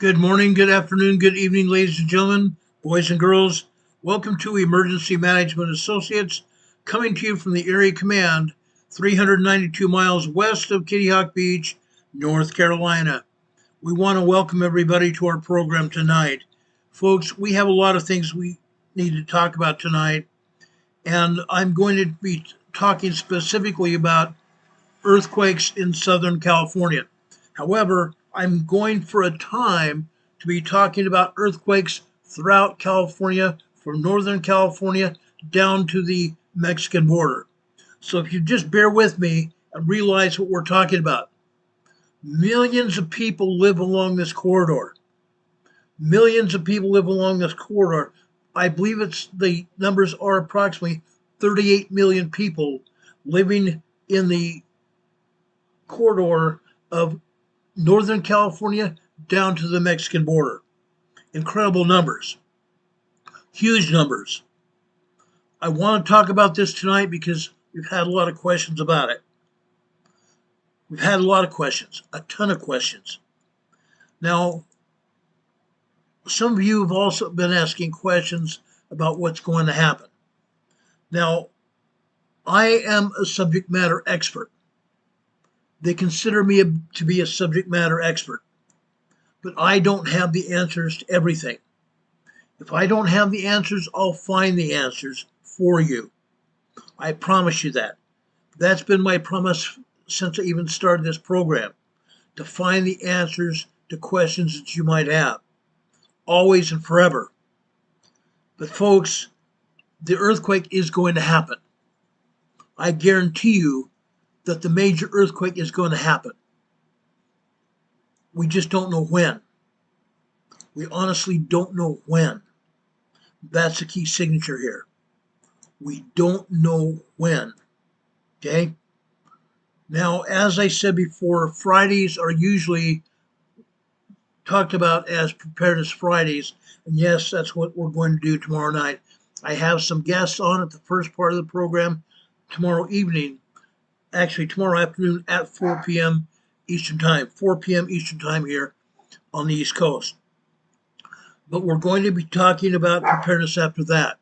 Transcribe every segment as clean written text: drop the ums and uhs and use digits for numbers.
Good morning, good afternoon, good evening, ladies and gentlemen, boys and girls. Welcome to Emergency Management Associates, coming to you from the Area Command, 392 miles west of Kitty Hawk Beach, North Carolina. We want to welcome everybody to our program tonight. Folks, we have a lot of things we need to talk about tonight, and I'm going to be talking specifically about earthquakes in Southern California. However, I'm going for a time to be talking about earthquakes throughout California, from Northern California down to the Mexican border. So if you just bear with me and realize what we're talking about. Millions of people live along this corridor. Millions of people live along this corridor. I believe the numbers are approximately 38 million people living in the corridor of Northern California down to the Mexican border. Incredible numbers. Huge numbers. I want to talk about this tonight because we've had a lot of questions about it. We've had a lot of questions, a ton of questions. Now, some of you have also been asking questions about what's going to happen. Now, I am a subject matter expert. They consider me to be a subject matter expert, but I don't have the answers to everything. If I don't have the answers, I'll find the answers for you. I promise you that. That's been my promise since I even started this program, to find the answers to questions that you might have, always and forever. But folks, the earthquake is going to happen. I guarantee you that the major earthquake is going to happen. We just don't know when. We honestly don't know when. That's the key signature here. We don't know when. Okay? Now, as I said before, Fridays are usually talked about as Preparedness Fridays. And yes, that's what we're going to do tomorrow night. I have some guests on at the first part of the program tomorrow evening. Actually, tomorrow afternoon at 4 p.m. Eastern Time. 4 p.m. Eastern Time here on the East Coast. But we're going to be talking about preparedness after that.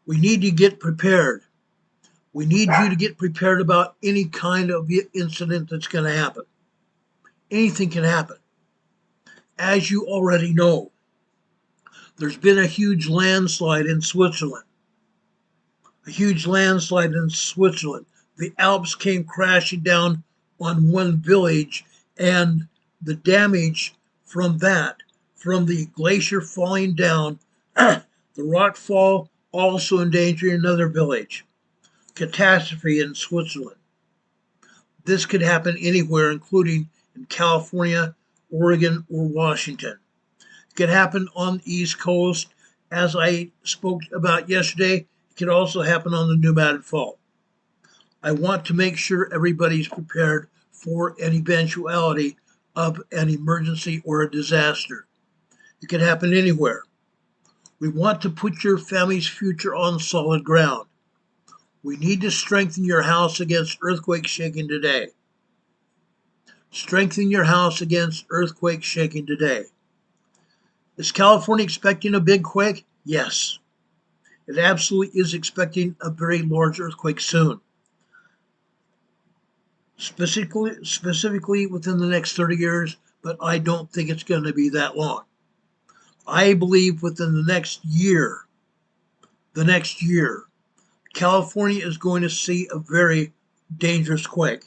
We need to get prepared. We need you to get prepared about any kind of incident that's going to happen. Anything can happen. As you already know, there's been a huge landslide in Switzerland. A huge landslide in Switzerland. The Alps came crashing down on one village, and the damage from that, from the glacier falling down, the rock fall also endangering another village. Catastrophe in Switzerland. This could happen anywhere, including in California, Oregon, or Washington. It could happen on the East Coast, as I spoke about yesterday. It could also happen on the New Madrid Fault. I want to make sure everybody's prepared for an eventuality of an emergency or a disaster. It can happen anywhere. We want to put your family's future on solid ground. We need to strengthen your house against earthquake shaking today. Strengthen your house against earthquake shaking today. Is California expecting a big quake? Yes. It absolutely is expecting a very large earthquake soon. Specifically within the next 30 years, but I don't think it's going to be that long. I believe within the next year, California is going to see a very dangerous quake.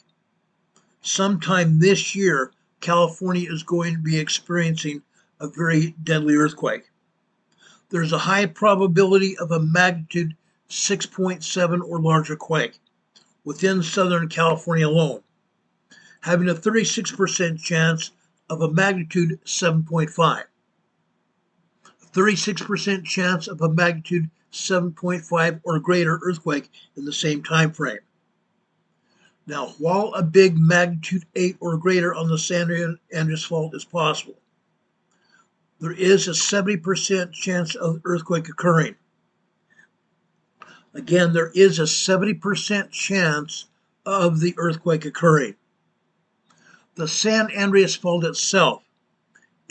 Sometime this year, California is going to be experiencing a very deadly earthquake. There's a high probability of a magnitude 6.7 or larger quake within Southern California alone, having a 36% chance of a magnitude 7.5. 36% chance of a magnitude 7.5 or greater earthquake in the same time frame. Now, while a big magnitude 8 or greater on the San Andreas Fault is possible, there is a 70% chance of earthquake occurring. Again, there is a 70% chance of the earthquake occurring. The San Andreas Fault itself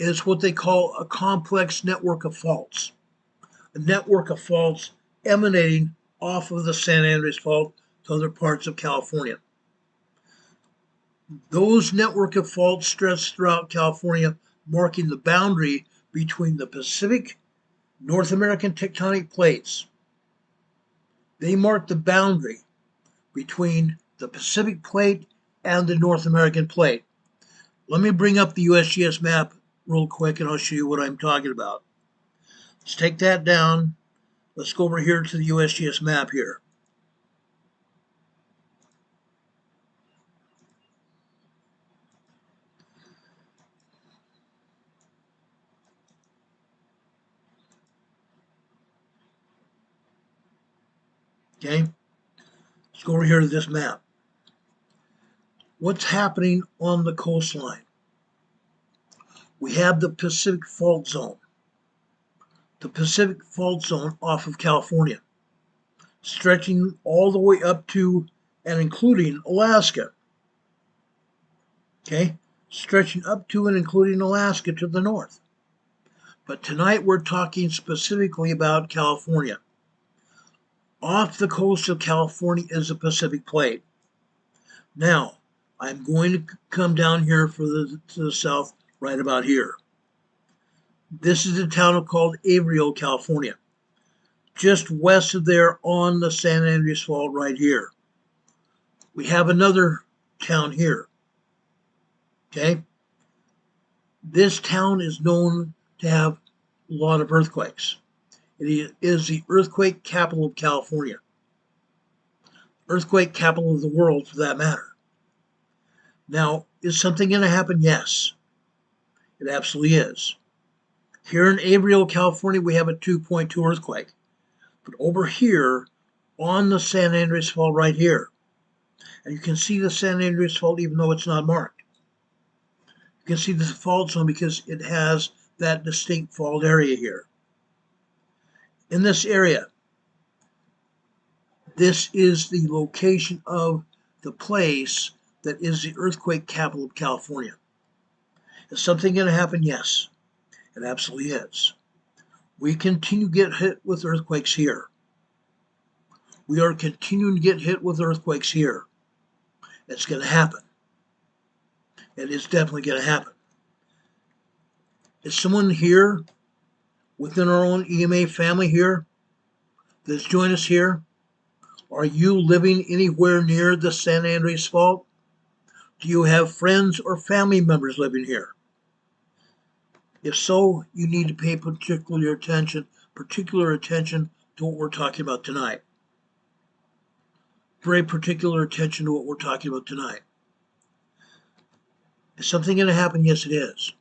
is what they call a complex network of faults. A network of faults emanating off of the San Andreas Fault to other parts of California. Those network of faults stretch throughout California, marking the boundary between the Pacific North American tectonic plates. They mark the boundary between the Pacific plate and the North American plate. Let me bring up the USGS map real quick and I'll show you what I'm talking about. Let's take that down. Let's go over here to the USGS map here. Okay, let's go over here to this map. What's happening on the coastline? We have the Pacific Fault Zone. The Pacific Fault Zone off of California, stretching all the way up to and including Alaska. Okay, stretching up to and including Alaska to the north. But tonight we're talking specifically about California. Off the coast of California is the Pacific Plate. Now, I'm going to come down here to the south, right about here. This is a town called Aveyah, California. Just west of there on the San Andreas Fault right here. We have another town here. Okay? This town is known to have a lot of earthquakes. It is the earthquake capital of California. Earthquake capital of the world, for that matter. Now, is something going to happen? Yes, it absolutely is. Here in Aveyah, California, we have a 2.2 earthquake. But over here, on the San Andreas Fault right here, and you can see the San Andreas Fault even though it's not marked. You can see the fault zone because it has that distinct fault area here. In this area, this is the location of the place that is the earthquake capital of California. Is something going to happen? Yes, it absolutely is. We continue to get hit with earthquakes here. We are continuing to get hit with earthquakes here. It's going to happen. It is definitely going to happen. Is someone here within our own EMA family here that's joined us here? Are you living anywhere near the San Andreas Fault? Do you have friends or family members living here? If so, you need to pay particular attention to what we're talking about tonight. Very particular attention to what we're talking about tonight. Is something going to happen? Yes, it is.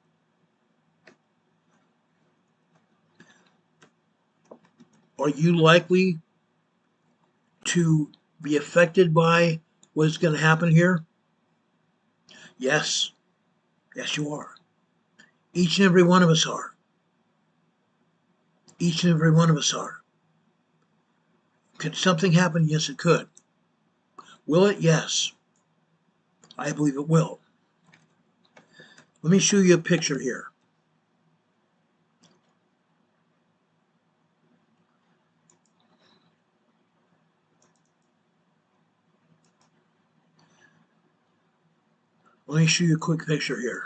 Are you likely to be affected by what is going to happen here? Yes. Yes, you are. Each and every one of us are. Each and every one of us are. Could something happen? Yes, it could. Will it? Yes. I believe it will. Let me show you a picture here. Let me show you a quick picture here.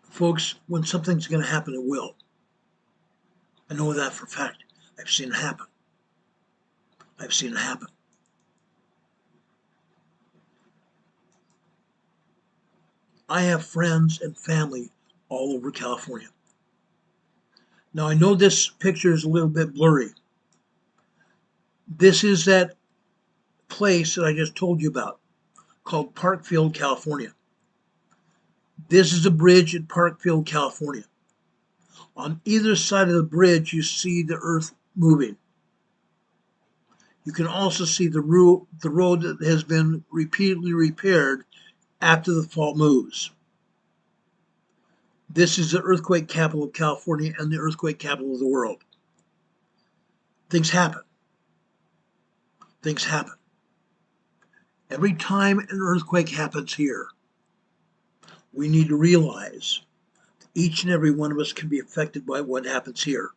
Folks, when something's going to happen, it will. I know that for a fact. I've seen it happen. I've seen it happen. I have friends and family all over California. Now, I know this picture is a little bit blurry. This is that place that I just told you about, called Parkfield, California. This is a bridge at Parkfield, California. On either side of the bridge, you see the earth moving. You can also see the road that has been repeatedly repaired after the fault moves. This is the earthquake capital of California and the earthquake capital of the world. things happen. Things happen. Every time an earthquake happens here, we need to realize that each and every one of us can be affected by what happens here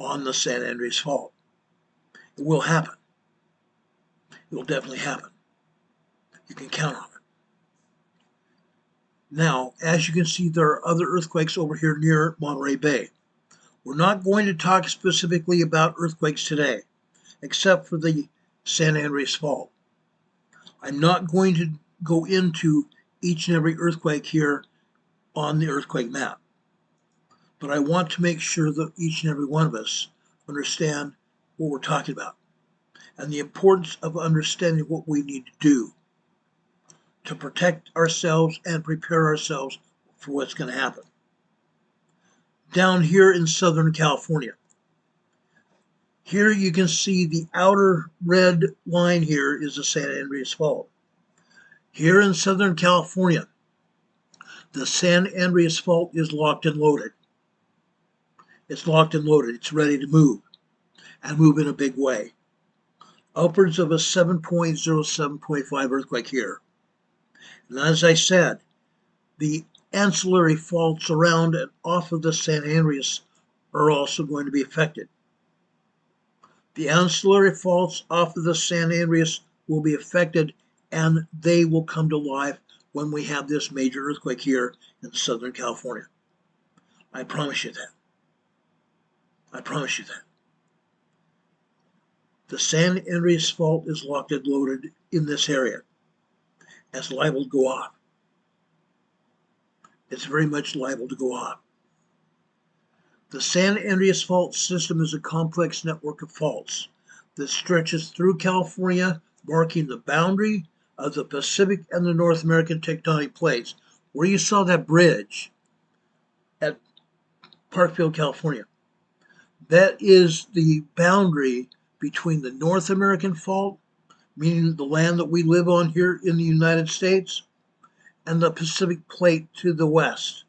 on the San Andreas Fault. It will happen. It will definitely happen. You can count on it. Now, as you can see, there are other earthquakes over here near Monterey Bay. We're not going to talk specifically about earthquakes today, except for the San Andreas Fault. I'm not going to go into each and every earthquake here on the earthquake map, but I want to make sure that each and every one of us understand what we're talking about and the importance of understanding what we need to do to protect ourselves and prepare ourselves for what's going to happen. Down here in Southern California, here you can see the outer red line here is the San Andreas Fault. Here in Southern California, the San Andreas Fault is locked and loaded. It's locked and loaded. It's ready to move and move in a big way. Upwards of a 7.0, 7.5 earthquake here. And as I said, the ancillary faults around and off of the San Andreas are also going to be affected. The ancillary faults off of the San Andreas will be affected, and they will come to life when we have this major earthquake here in Southern California. I promise you that. I promise you that. The San Andreas Fault is locked and loaded in this area. It's liable to go off. It's very much liable to go off. The San Andreas Fault system is a complex network of faults that stretches through California, marking the boundary of the Pacific and the North American tectonic plates. Where you saw that bridge at Parkfield, California, that is the boundary between the North American Fault, meaning the land that we live on here in the United States, and the Pacific Plate to the west.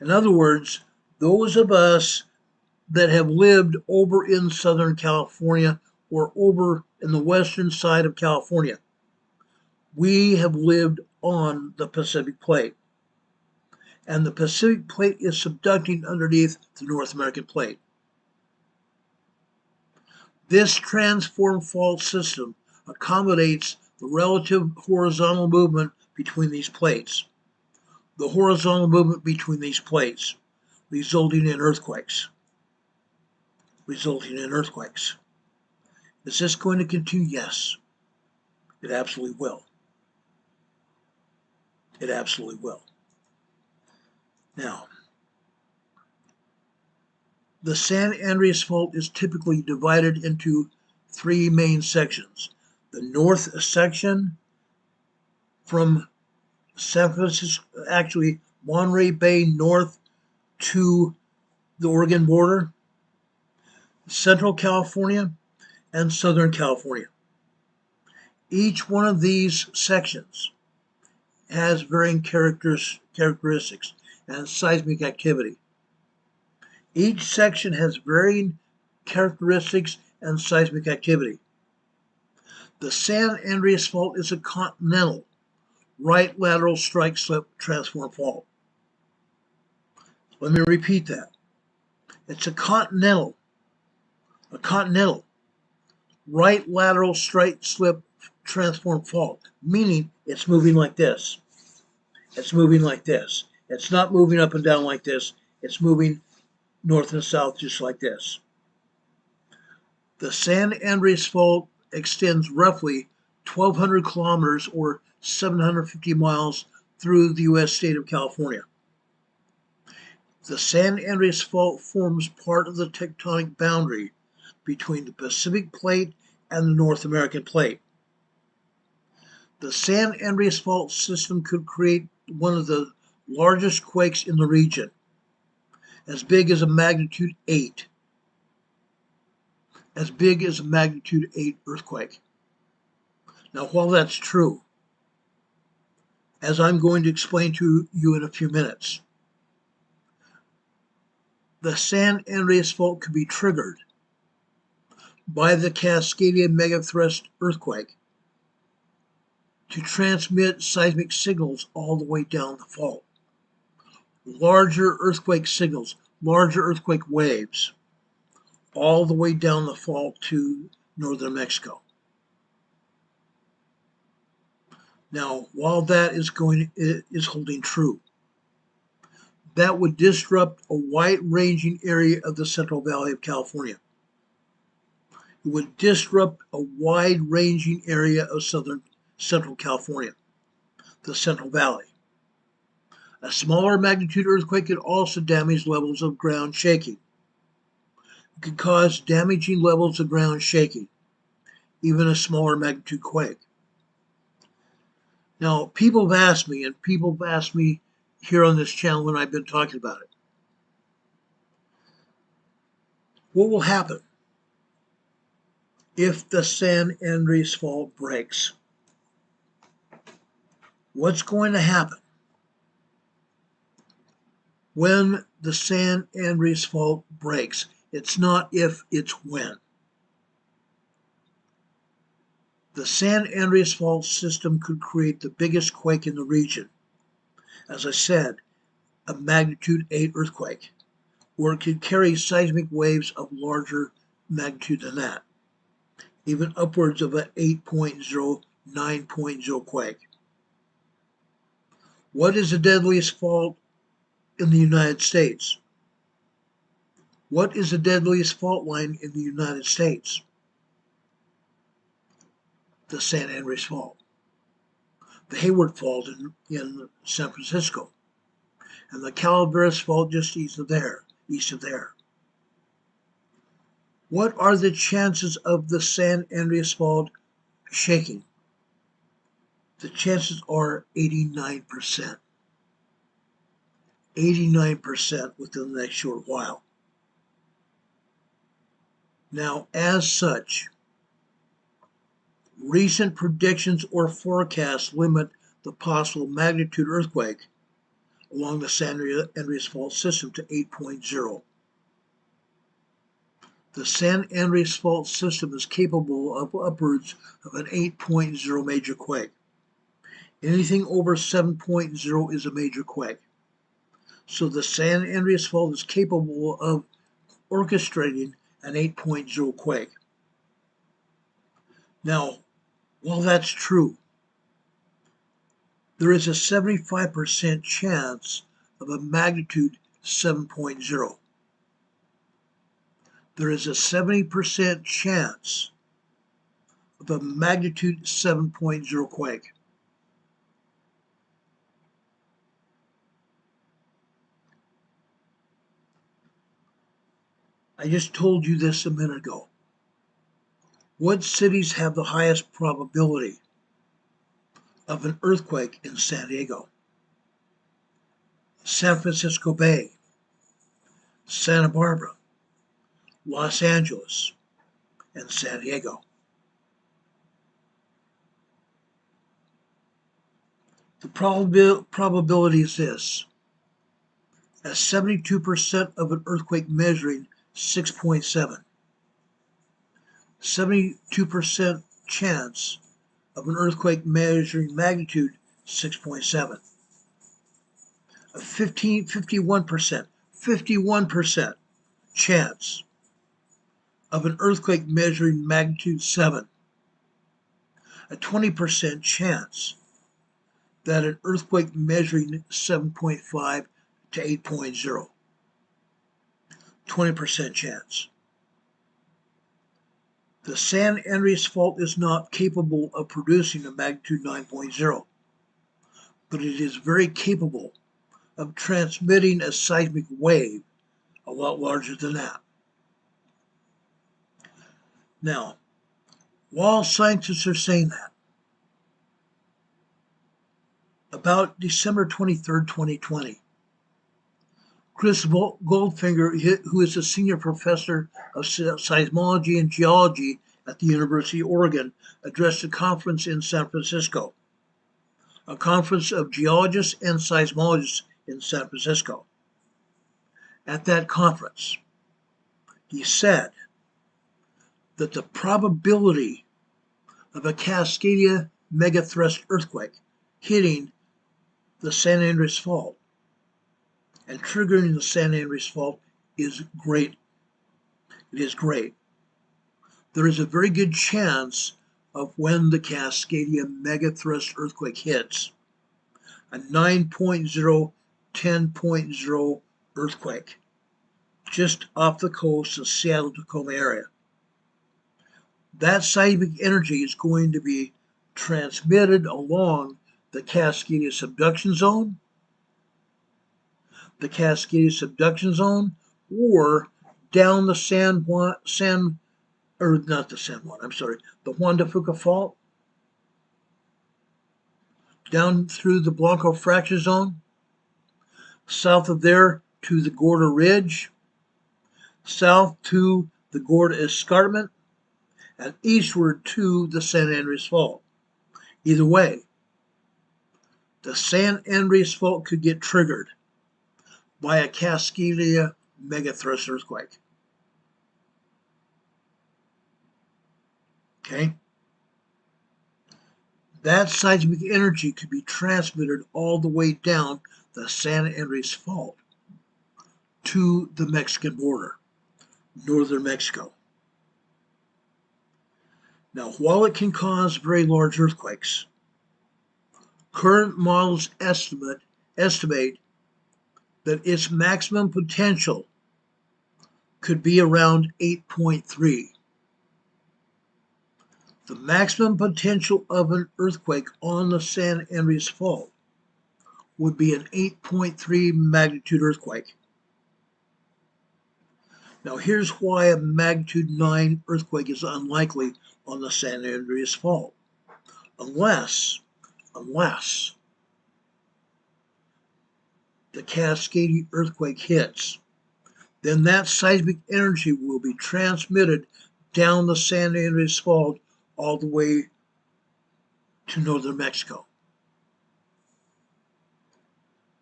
In other words, those of us that have lived over in Southern California or over in the western side of California, we have lived on the Pacific Plate. And the Pacific Plate is subducting underneath the North American Plate. This transform fault system accommodates the relative horizontal movement between these plates. The horizontal movement between these plates, resulting in earthquakes. Resulting in earthquakes. Is this going to continue? Yes, it absolutely will. It absolutely will. Now, the San Andreas Fault is typically divided into three main sections. The north section from San Francisco, actually Monterey Bay north to the Oregon border, Central California, and Southern California. Each one of these sections has varying characteristics and seismic activity. Each section has varying characteristics and seismic activity. The San Andreas Fault is a continental right lateral strike slip transform fault. Let me repeat that. It's a continental right lateral strike slip transform fault, meaning it's moving like this. It's moving like this. It's not moving up and down like this. It's moving north and south just like this. The San Andreas Fault extends roughly 1,200 kilometers or 750 miles through the U.S. state of California. The San Andreas Fault forms part of the tectonic boundary between the Pacific Plate and the North American Plate. The San Andreas Fault system could create one of the largest quakes in the region, as big as a magnitude 8. As big as a magnitude 8 earthquake. Now, while that's true, as I'm going to explain to you in a few minutes, the San Andreas Fault could be triggered by the Cascadia megathrust earthquake to transmit seismic signals all the way down the fault. Larger earthquake signals, larger earthquake waves, all the way down the fault to northern Mexico. Now, while that is holding true, that would disrupt a wide-ranging area of the Central Valley of California. It would disrupt a wide-ranging area of Central California, the Central Valley. A smaller magnitude earthquake could also damage levels of ground shaking. It could cause damaging levels of ground shaking, even a smaller magnitude quake. Now, people have asked me here on this channel when I've been talking about it, what will happen if the San Andreas Fault breaks? What's going to happen when the San Andreas Fault breaks? It's not if, it's when. The San Andreas Fault system could create the biggest quake in the region. As I said, a magnitude 8 earthquake, or it could carry seismic waves of larger magnitude than that, even upwards of an 8.0, 9.0 quake. What is the deadliest fault in the United States? What is the deadliest fault line in the United States? The San Andreas Fault. The Hayward Fault in San Francisco. And the Calaveras Fault just east of there. What are the chances of the San Andreas Fault shaking? The chances are 89%. 89% within the next short while. Now, as such, recent predictions or forecasts limit the possible magnitude earthquake along the San Andreas Fault system to 8.0. The San Andreas Fault system is capable of upwards of an 8.0 major quake. Anything over 7.0 is a major quake. So the San Andreas Fault is capable of orchestrating an 8.0 quake. Now, while that's true, there is a 75% chance of a magnitude 7.0. There is a 70% chance of a magnitude 7.0 quake. I just told you this a minute ago. What cities have the highest probability of an earthquake in San Diego? San Francisco Bay, Santa Barbara, Los Angeles, and San Diego. The probability is this: a 72% of an earthquake measuring 6.7. 72% chance of an earthquake measuring magnitude 6.7. A 51% chance of an earthquake measuring magnitude 7. A 20% chance that an earthquake measuring 7.5 to 8.0. 20% chance. The San Andreas Fault is not capable of producing a magnitude 9.0, but it is very capable of transmitting a seismic wave a lot larger than that. Now, while scientists are saying that, about December 23rd, 2020, Chris Goldfinger, who is a senior professor of seismology and geology at the University of Oregon, addressed a conference in San Francisco, a conference of geologists and seismologists in San Francisco. At that conference, he said that the probability of a Cascadia megathrust earthquake hitting the San Andreas Fault and triggering the San Andreas Fault is great. It is great. There is a very good chance of when the Cascadia megathrust earthquake hits, a 9.0, 10.0 earthquake just off the coast of Seattle-Tacoma area. That seismic energy is going to be transmitted along the Cascadia subduction zone, or down the the Juan de Fuca Fault, down through the Blanco fracture zone, south of there to the Gorda Ridge, south to the Gorda Escarpment, and eastward to the San Andreas Fault. Either way, the San Andreas Fault could get triggered by a Cascadia megathrust earthquake. Okay? That seismic energy could be transmitted all the way down the San Andreas Fault to the Mexican border, northern Mexico. Now, while it can cause very large earthquakes, current models estimate that its maximum potential could be around 8.3. The maximum potential of an earthquake on the San Andreas Fault would be an 8.3 magnitude earthquake. Now, here's why a magnitude 9 earthquake is unlikely on the San Andreas Fault. Unless the Cascadia earthquake hits, then that seismic energy will be transmitted down the San Andreas Fault all the way to northern Mexico.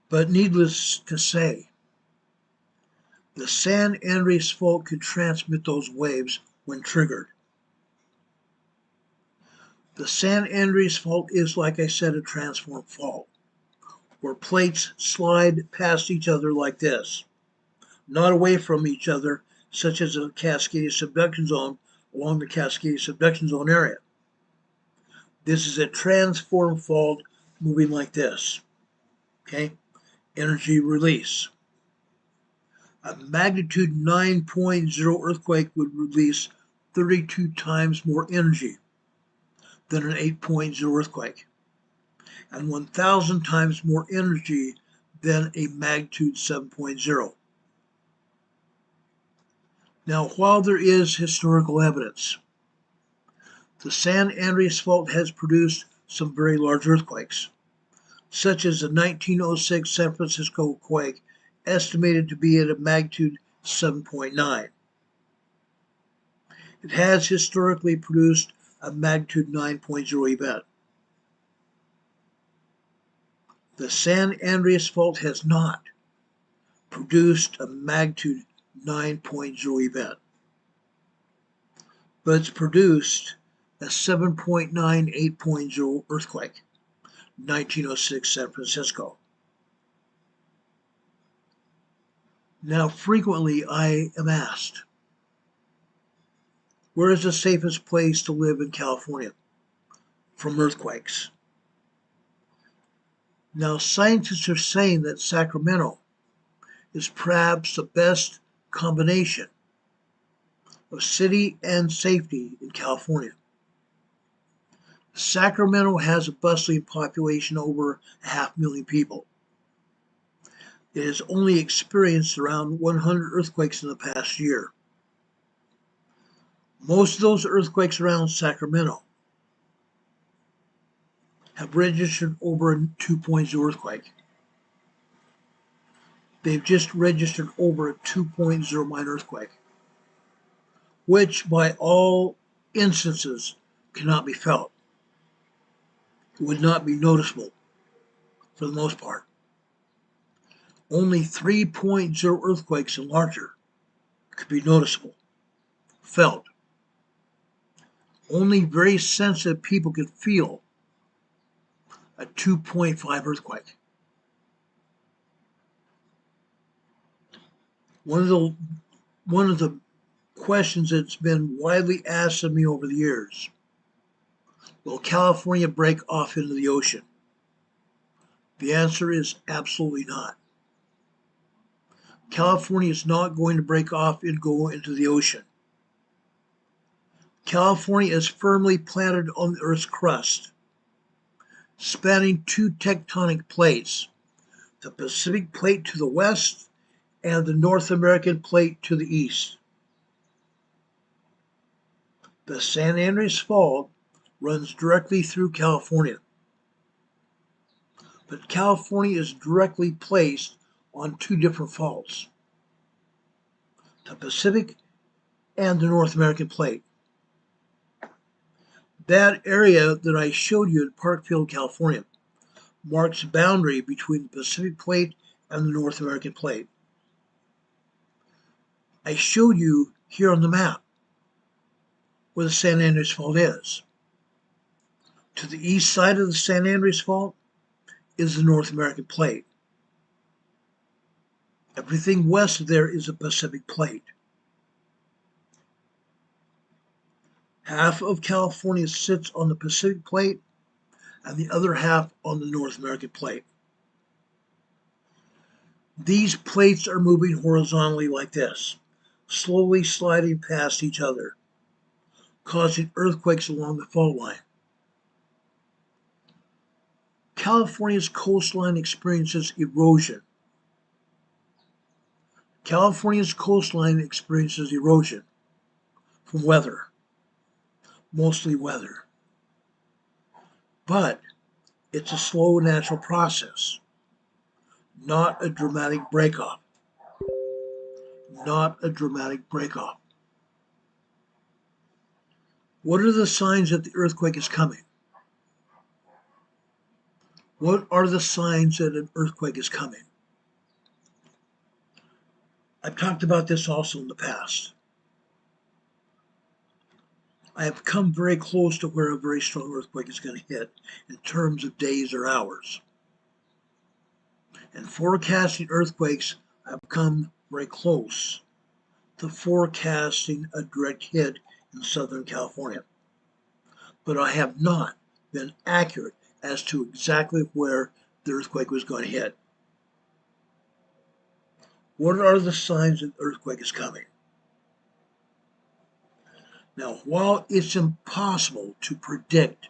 But needless to say, the San Andreas Fault could transmit those waves when triggered. The San Andreas Fault is, like I said, a transform fault, where plates slide past each other like this, not away from each other, such as a Cascadia subduction zone along the Cascadia subduction zone area. This is a transform fault moving like this. Okay? Energy release. A magnitude 9.0 earthquake would release 32 times more energy than an 8.0 earthquake, and 1,000 times more energy than a magnitude 7.0. Now, while there is historical evidence, the San Andreas Fault has produced some very large earthquakes, such as the 1906 San Francisco quake, estimated to be at a magnitude 7.9. It has historically produced a magnitude 9.0 event. The San Andreas Fault has not produced a magnitude 9.0 event, but it's produced a 7.9 8.0 earthquake, 1906 San Francisco. Now, frequently I am asked, where is the safest place to live in California from earthquakes? Now, scientists are saying that Sacramento is perhaps the best combination of city and safety in California. Sacramento has a bustling population over 500,000 people. It has only experienced around 100 earthquakes in the past year. Most of those earthquakes around Sacramento have registered over a 2.0 earthquake. They've just registered over a 2.0 minor earthquake, which by all instances cannot be felt. It would not be noticeable for the most part. Only 3.0 earthquakes and larger could be noticeable, felt. Only very sensitive people could feel a 2.5 earthquake. One of the questions that's been widely asked of me over the years: will California break off into the ocean? The answer is absolutely not. California is not going to break off and go into the ocean. California is firmly planted on the Earth's crust, spanning two tectonic plates, the Pacific Plate to the west and the North American Plate to the east. The San Andreas Fault runs directly through California, but California is directly placed on two different faults, the Pacific and the North American Plate. That area that I showed you in Parkfield, California, marks the boundary between the Pacific Plate and the North American Plate. I showed you here on the map where the San Andreas Fault is. To the east side of the San Andreas Fault is the North American Plate. Everything west of there is the Pacific Plate. Half of California sits on the Pacific Plate and the other half on the North American Plate. These plates are moving horizontally like this, slowly sliding past each other, causing earthquakes along the fault line. California's coastline experiences erosion. California's coastline experiences erosion from weather, mostly weather. But it's a slow natural process, not a dramatic breakoff. Not a dramatic breakoff. What are the signs that the earthquake is coming? What are the signs that an earthquake is coming? I've talked about this also in the past. I have come very close to where a very strong earthquake is going to hit in terms of days or hours. And forecasting earthquakes, I've come very close to forecasting a direct hit in Southern California. But I have not been accurate as to exactly where the earthquake was going to hit. What are the signs that the earthquake is coming? Now, while it's impossible to predict,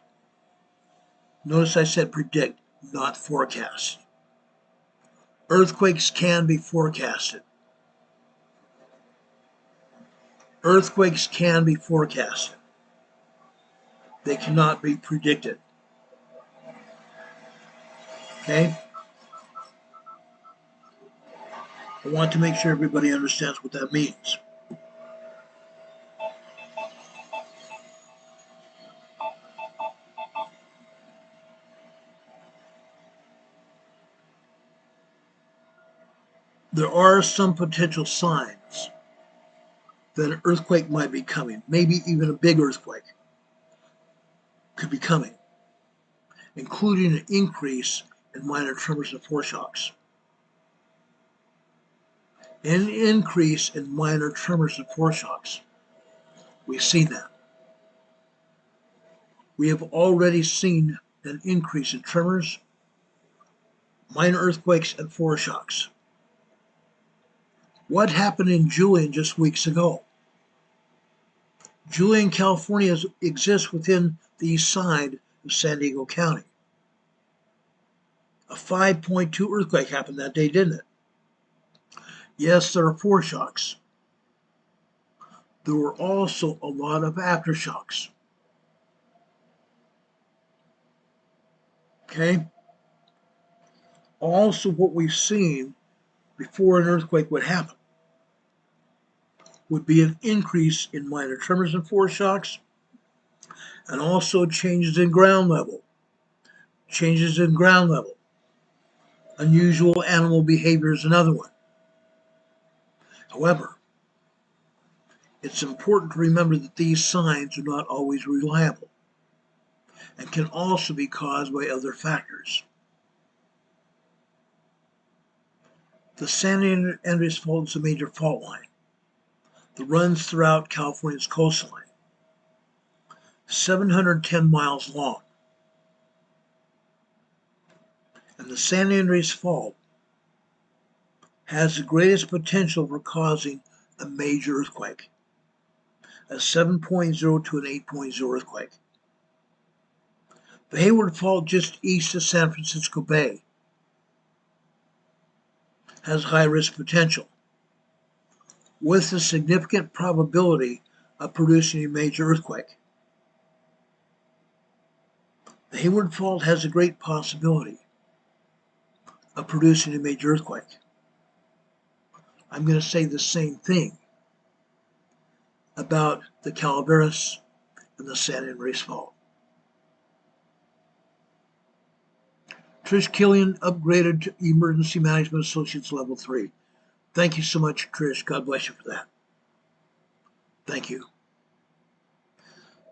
notice I said predict, not forecast. Earthquakes can be forecasted. Earthquakes can be forecasted. They cannot be predicted. Okay? I want to make sure everybody understands what that means. There are some potential signs that an earthquake might be coming, maybe even a big earthquake could be coming, including an increase in minor tremors and foreshocks. An increase in minor tremors and foreshocks. We've seen that. We have already seen an increase in tremors, minor earthquakes, and foreshocks. What happened in Julian just weeks ago? Julian, California exists within the east side of San Diego County. A 5.2 earthquake happened that day, didn't it? Yes, there are foreshocks. There were also a lot of aftershocks. Okay? Also, what we've seen before an earthquake would happen would be an increase in minor tremors and foreshocks, and also changes in ground level. Changes in ground level. Unusual animal behavior is another one. However, It's important to remember that these signs are not always reliable and can also be caused by other factors. The San Andreas Fault is a major fault line that runs throughout California's coastline, 710 miles long. And the San Andreas Fault has the greatest potential for causing a major earthquake, a 7.0 to an 8.0 earthquake. The Hayward Fault just east of San Francisco Bay has high risk potential, with a significant probability of producing a major earthquake. The Hayward Fault has a great possibility of producing a major earthquake. I'm going to say the same thing about the Calaveras and the San Andreas Fault. Trish Killian upgraded to Emergency Management Associates Level 3. Thank you so much, Trish. God bless you for that. Thank you.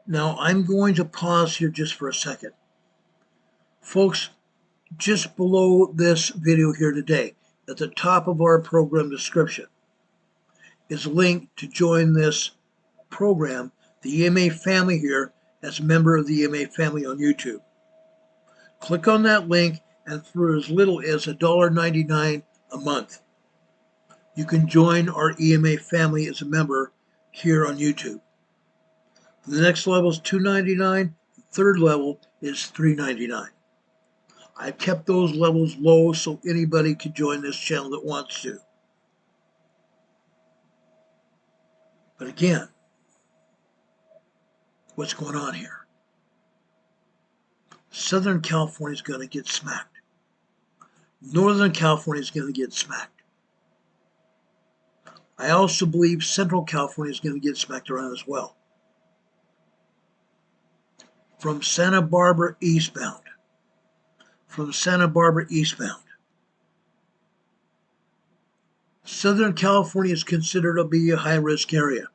Now, I'm going to pause here just for a second. Folks, just below this video here today, at the top of our program description, is a link to join this program, the EMA family here, as a member of the EMA family on YouTube. Click on that link, and for as little as $1.99 a month, you can join our EMA family as a member here on YouTube. The next level is $2.99. The third level is $3.99. I've kept those levels low so anybody can join this channel that wants to. But again, what's going on here? Southern California is going to get smacked. Northern California is going to get smacked. I also believe Central California is going to get smacked around as well. From Santa Barbara eastbound. Southern California is considered to be a high-risk area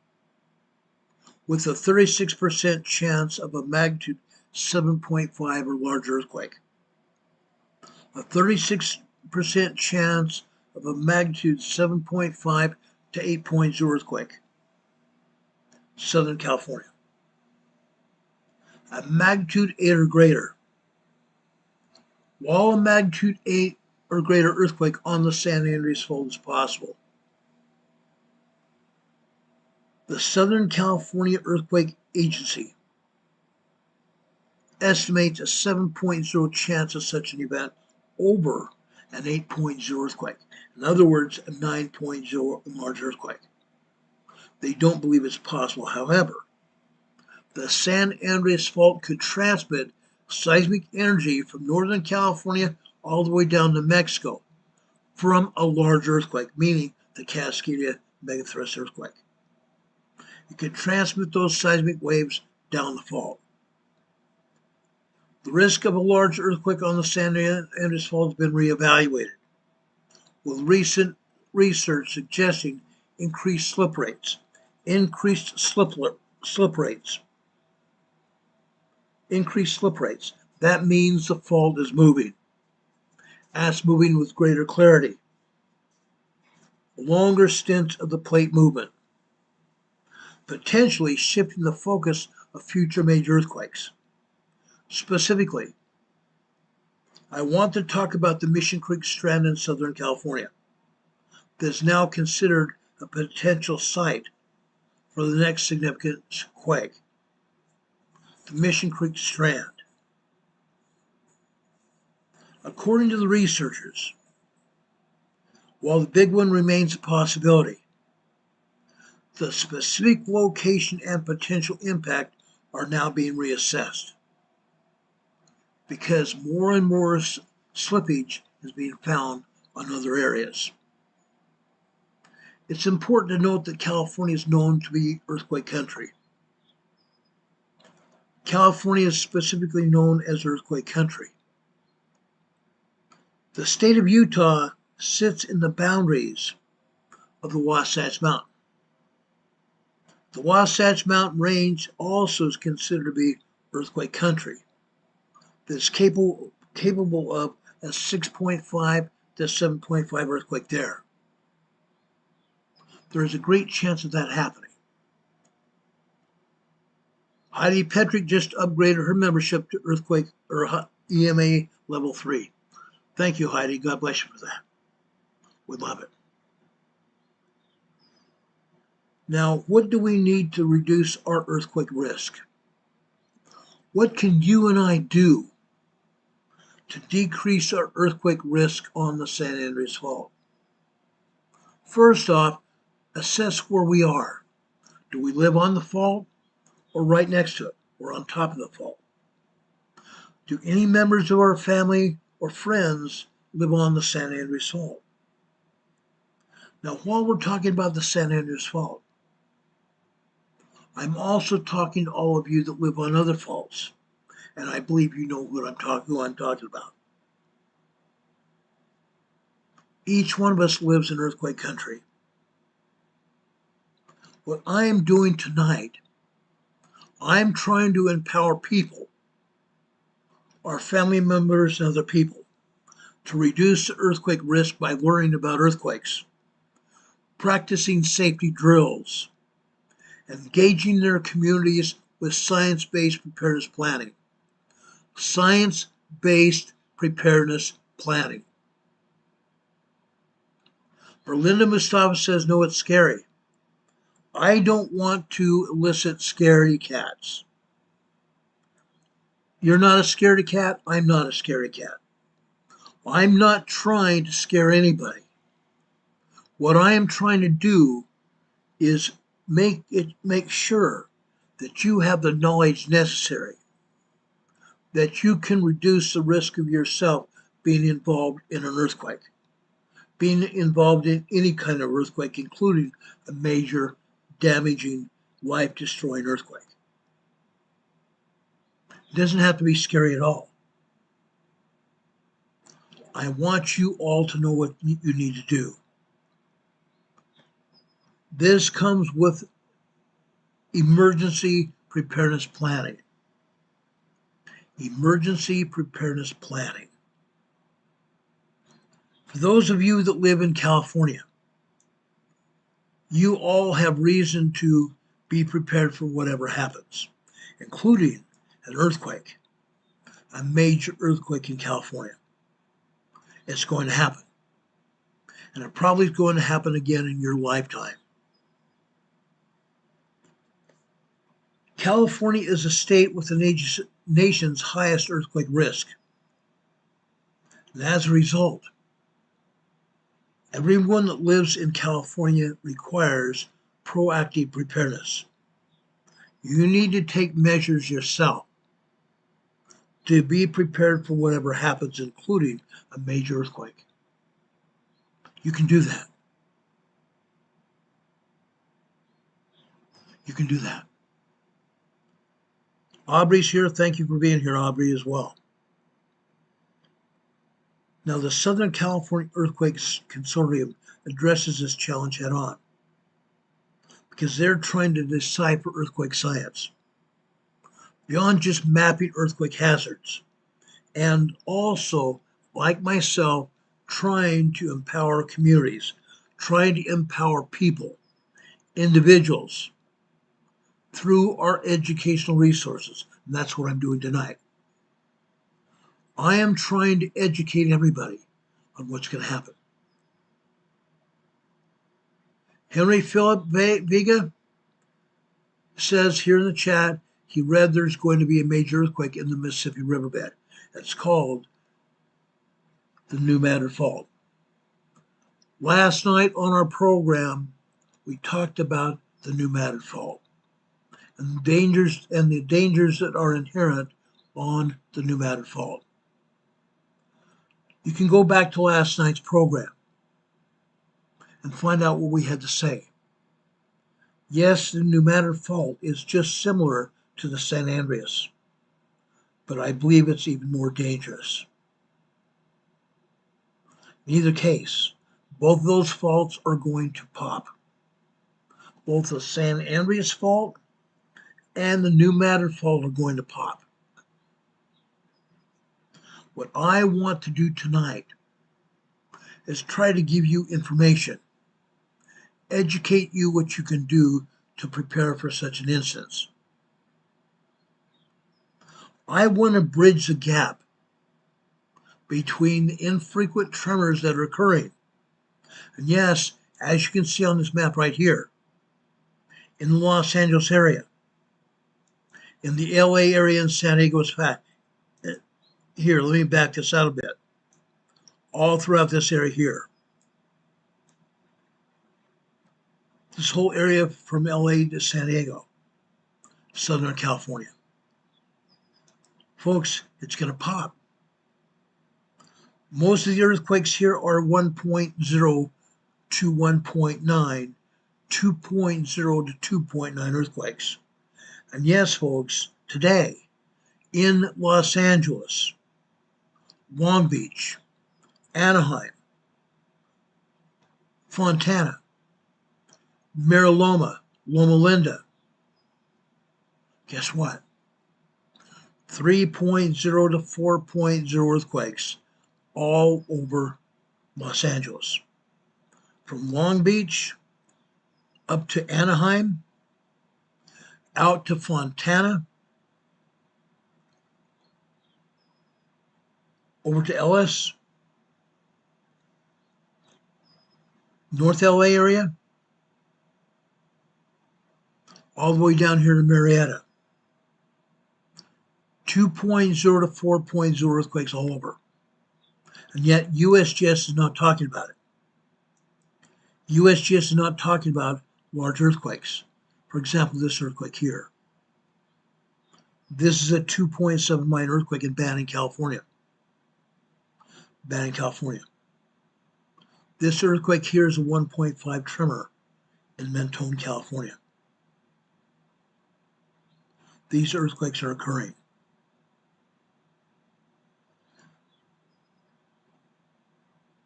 with a 36% chance of a magnitude 7.5 or larger earthquake. A 36% chance of a magnitude 7.5 to 8.0 earthquake. Southern California. A magnitude 8 or greater. While a magnitude 8 or greater earthquake on the San Andreas Fault is possible, the Southern California Earthquake Agency estimates a 7.0 chance of such an event over an 8.0 earthquake. In other words, a 9.0 large earthquake. They don't believe it's possible. However, the San Andreas Fault could transmit seismic energy from Northern California all the way down to Mexico from a large earthquake, meaning the Cascadia megathrust earthquake. It could transmit those seismic waves down the fault. The risk of a large earthquake on the San Andreas Fault has been reevaluated, with recent research suggesting increased slip rates. Increased slip rates. That means the fault is moving. And it's moving with greater clarity. Longer stints of the plate movement, potentially shifting the focus of future major earthquakes. Specifically, I want to talk about the Mission Creek Strand in Southern California that is now considered a potential site for the next significant quake. The Mission Creek Strand. According to the researchers, while the big one remains a possibility, the specific location and potential impact are now being reassessed because more and more slippage is being found on other areas. It's important to note that California is known to be earthquake country. California is specifically known as earthquake country. The state of Utah sits in the boundaries of the Wasatch Mountain. The Wasatch Mountain Range also is considered to be earthquake country. That's capable of a 6.5 to 7.5 earthquake there. There is a great chance of that happening. Heidi Petrick just upgraded her membership to earthquake or EMA level 3. Thank you, Heidi. God bless you for that. We love it. Now, what do we need to reduce our earthquake risk? What can you and I do to decrease our earthquake risk on the San Andreas Fault? First off, assess where we are. Do we live on the fault or right next to it or on top of the fault? Do any members of our family or friends live on the San Andreas Fault? Now, while we're talking about the San Andreas Fault, I'm also talking to all of you that live on other faults, and I believe you know who I'm talking about. Each one of us lives in earthquake country. What I am doing tonight, I'm trying to empower people, our family members and other people, to reduce the earthquake risk by learning about earthquakes, practicing safety drills, engaging their communities with science-based preparedness planning. Science-based preparedness planning. Berlinda Mustafa says, no, it's scary. I don't want to elicit scaredy cats. You're not a scaredy cat. I'm not a scaredy cat. I'm not trying to scare anybody. What I am trying to do is make sure that you have the knowledge necessary, that you can reduce the risk of yourself being involved in an earthquake, being involved in any kind of earthquake, including a major, damaging, life-destroying earthquake. It doesn't have to be scary at all. I want you all to know what you need to do. This comes with emergency preparedness planning. Emergency preparedness planning. For those of you that live in California, you all have reason to be prepared for whatever happens, including an earthquake, a major earthquake in California. It's going to happen. And it probably is going to happen again in your lifetime. California is a state with the nation's highest earthquake risk. And as a result, everyone that lives in California requires proactive preparedness. You need to take measures yourself to be prepared for whatever happens, including a major earthquake. You can do that. You can do that. Aubrey's here. Thank you for being here, Aubrey, as well. Now, the Southern California Earthquakes Consortium addresses this challenge head on because they're trying to decipher earthquake science beyond just mapping earthquake hazards, and also, like myself, trying to empower communities, trying to empower people, individuals, through our educational resources. And that's what I'm doing tonight. I am trying to educate everybody on what's going to happen. Henry Philip Vega says here in the chat, he read there's going to be a major earthquake in the Mississippi riverbed. It's called the New Madrid Fault. Last night on our program, we talked about the New Madrid Fault and the dangers that are inherent on the New Madrid Fault. You can go back to last night's program and find out what we had to say. Yes, the New Madrid Fault is just similar to the San Andreas, but I believe it's even more dangerous. In either case, both of those faults are going to pop. both the San Andreas fault and the New Madrid fault are going to pop. What I want to do tonight is try to give you information, educate you what you can do to prepare for such an instance. I want to bridge the gap between the infrequent tremors that are occurring. And yes, as you can see on this map right here, in the Los Angeles area, in the LA area and San Diego, here, let me back this out a bit. All throughout this area here. This whole area from LA to San Diego, Southern California. Folks, it's going to pop. Most of the earthquakes here are 1.0 to 1.9, 2.0 to 2.9 earthquakes. And yes, folks, today in Los Angeles, Long Beach, Anaheim, Fontana, Mira Loma, Loma Linda, guess what? 3.0 to 4.0 earthquakes all over Los Angeles. From Long Beach up to Anaheim, out to Fontana, over to Ellis, North LA area, all the way down here to Marietta. 2.0 to 4.0 earthquakes all over. And yet USGS is not talking about it. USGS is not talking about large earthquakes. For example, this earthquake here. This is a 2.7 minor earthquake in Banning, California. Banning, California. This earthquake here is a 1.5 tremor in Mentone, California. These earthquakes are occurring.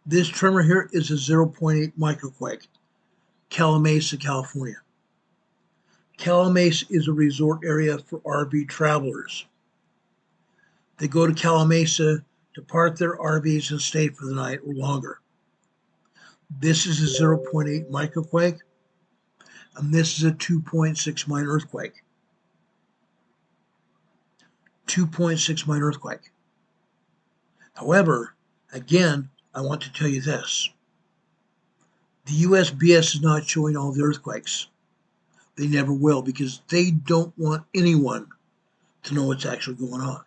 This tremor here is a 0.8 microquake, Calamasa, California. Calamasa is a resort area for RV travelers. They go to Calamasa to park their RVs and stay for the night or longer. This is a 0.8 microquake, and this is a 2.6 minor earthquake. 2.6 minor earthquake. However, again, I want to tell you this. The USBS is not showing all the earthquakes. They never will, because they don't want anyone to know what's actually going on.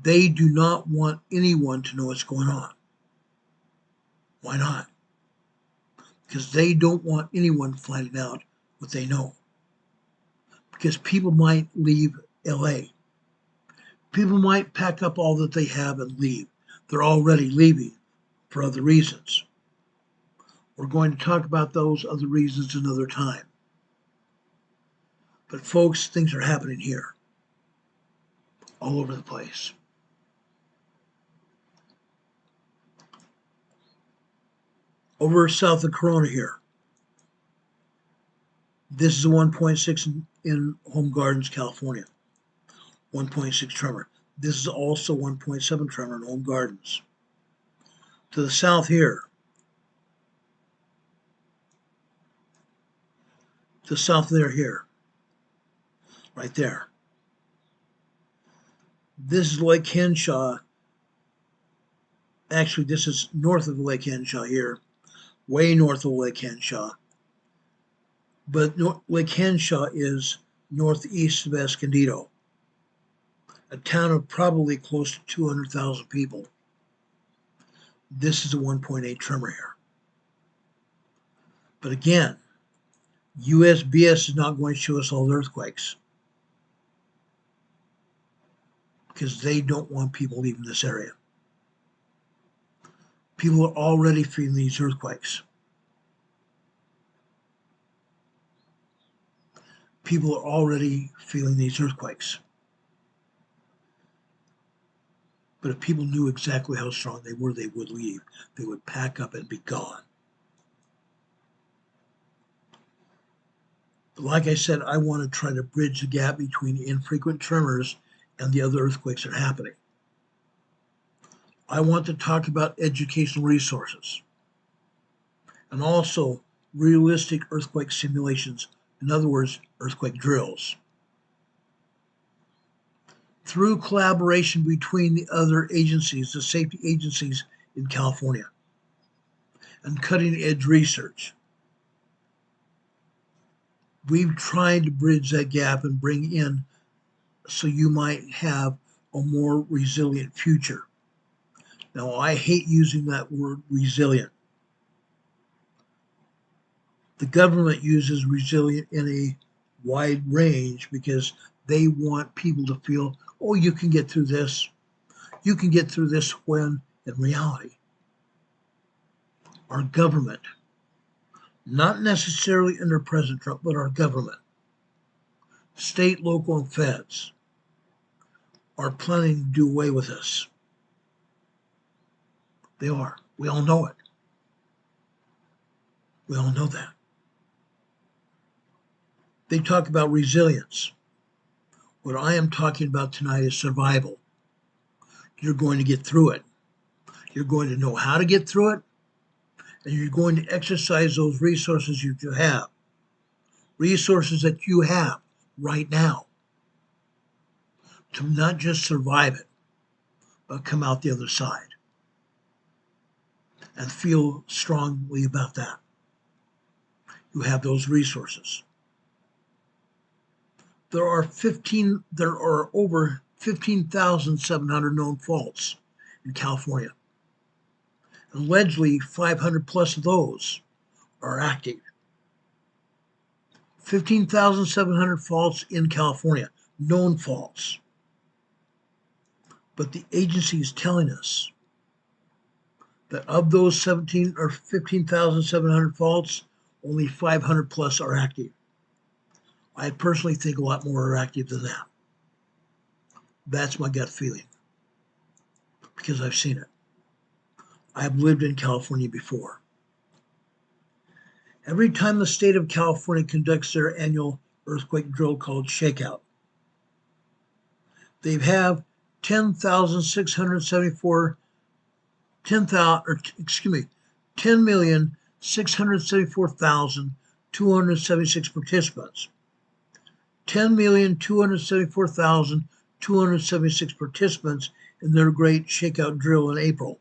They do not want anyone to know what's going on. Why not? Because they don't want anyone finding out what they know. Because people might leave LA. People might pack up all that they have and leave. They're already leaving for other reasons. We're going to talk about those other reasons another time. But folks, things are happening here. All over the place. Over south of Corona here. This is a 1.6 in Home Gardens, California. 1.6 tremor. This is also 1.7 tremor in Home Gardens. To the south here. To the south there here. Right there. This is Lake Henshaw. Actually, this is north of Lake Henshaw here. Way north of Lake Henshaw. But Lake Henshaw is northeast of Escondido, a town of probably close to 200,000 people. This is a 1.8 tremor here. But again, USBS is not going to show us all the earthquakes because they don't want people leaving this area. People are already feeling these earthquakes. People are already feeling these earthquakes. But if people knew exactly how strong they were, they would leave. They would pack up and be gone. But like I said, I want to try to bridge the gap between infrequent tremors and the other earthquakes that are happening. I want to talk about educational resources and also realistic earthquake simulations. In other words, earthquake drills. Through collaboration between the other agencies, the safety agencies in California, and cutting edge research, we've tried to bridge that gap and bring in so you might have a more resilient future. Now, I hate using that word resilient. The government uses resilient in a wide range because they want people to feel, oh, you can get through this. You can get through this, when in reality, our government, not necessarily under President Trump, but our government, state, local, and feds, are planning to do away with us. They are. We all know it. We all know that. They talk about resilience. What I am talking about tonight is survival. You're going to get through it. You're going to know how to get through it, and you're going to exercise those resources you have. Resources that you have right now to not just survive it, but come out the other side and feel strongly about that. You have those resources. There are over 15,700 known faults in California. Allegedly, 500 plus of those are active. 15,700 faults in California, known faults. But the agency is telling us that of those 15,700 faults, only 500 plus are active. I personally think a lot more are active than that. That's my gut feeling, because I've seen it. I've lived in California before. Every time the state of California conducts their annual earthquake drill called shakeout, they have 10,674,276 participants. 10,274,276 participants in their great shakeout drill in April.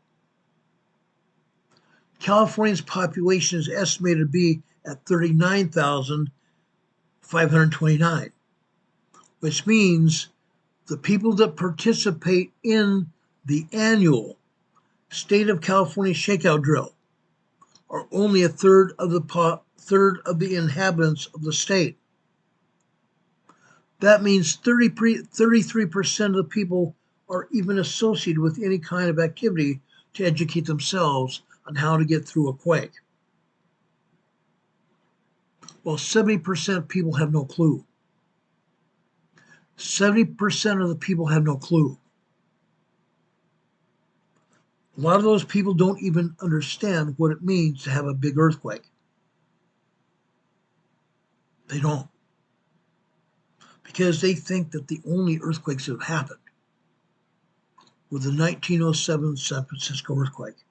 California's population is estimated to be at 39,529, which means the people that participate in the annual State of California shakeout drill are only a third of the inhabitants of the state. That means 33% of the people are even associated with any kind of activity to educate themselves on how to get through a quake. Well, 70% of people have no clue. 70% of the people have no clue. A lot of those people don't even understand what it means to have a big earthquake. They don't. Because they think that the only earthquakes that have happened were the 1907 San Francisco earthquake,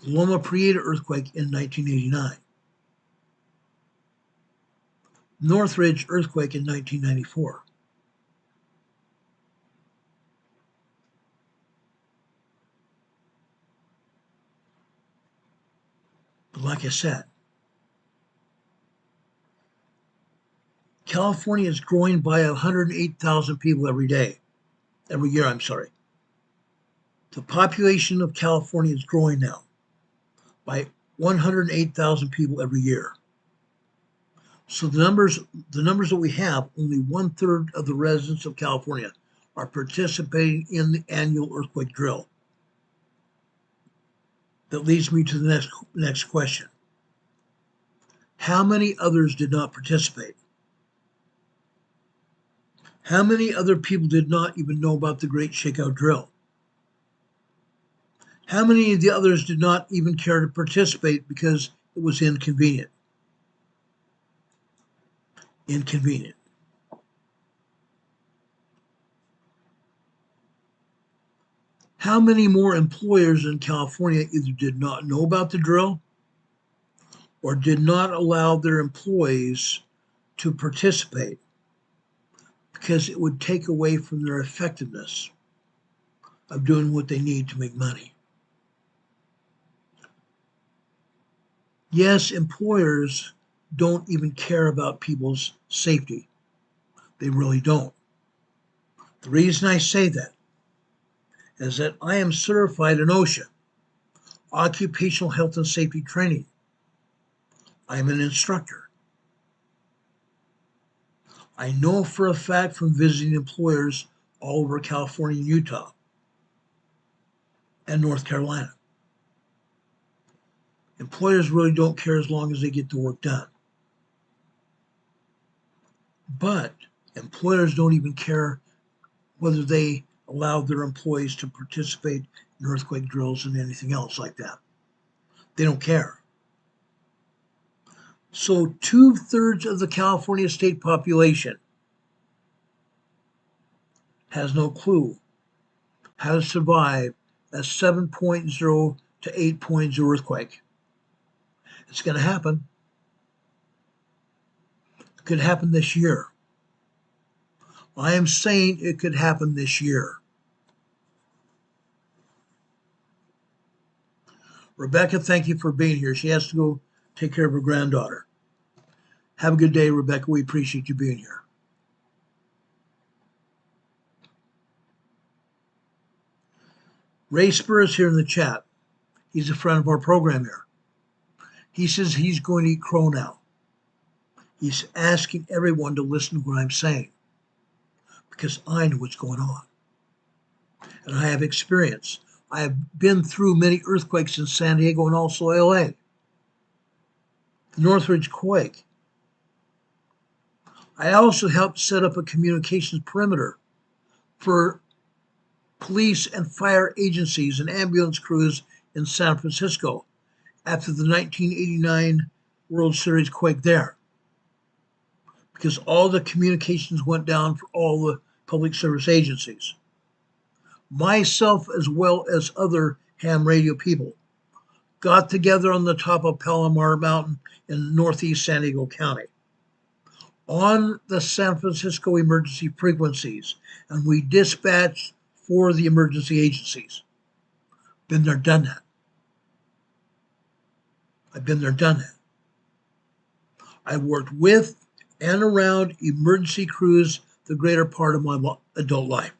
the Loma Prieta earthquake in 1989, Northridge earthquake in 1994. But like I said, California is growing by 108,000 people every year. The population of California is growing now by 108,000 people every year. So the numbers that we have, only 1/3 of the residents of California are participating in the annual earthquake drill. That leads me to the next question. How many others did not participate? How many other people did not even know about the Great Shakeout Drill? How many of the others did not even care to participate because it was inconvenient? inconvenient. How many more employers in California either did not know about the drill or did not allow their employees to participate because it would take away from their effectiveness of doing what they need to make money? Yes, employers don't even care about people's safety. They really don't. The reason I say that is that I am certified in OSHA, Occupational Health and Safety Training. I'm an instructor. I know for a fact from visiting employers all over California and Utah and North Carolina. Employers really don't care as long as they get the work done. But employers don't even care whether they allow their employees to participate in earthquake drills and anything else like that. They don't care. So 2/3 of the California state population has no clue how to survive a 7.0 to 8.0 earthquake. It's going to happen. It could happen this year. I am saying it could happen this year. Rebecca, thank you for being here. She has to go take care of her granddaughter. Have a good day, Rebecca. We appreciate you being here. Ray Spur is here in the chat. He's a friend of our program here. He says he's going to eat crow now. He's asking everyone to listen to what I'm saying because I know what's going on. And I have experience. I have been through many earthquakes in San Diego and also LA. The Northridge quake. I also helped set up a communications perimeter for police and fire agencies and ambulance crews in San Francisco after the 1989 World Series quake there. Because all the communications went down for all the public service agencies. Myself, as well as other ham radio people, got together on the top of Palomar Mountain in northeast San Diego County on the San Francisco emergency frequencies, and we dispatched for the emergency agencies. Been there, done that. I've been there, done that. I worked with and around emergency crews the greater part of my adult life.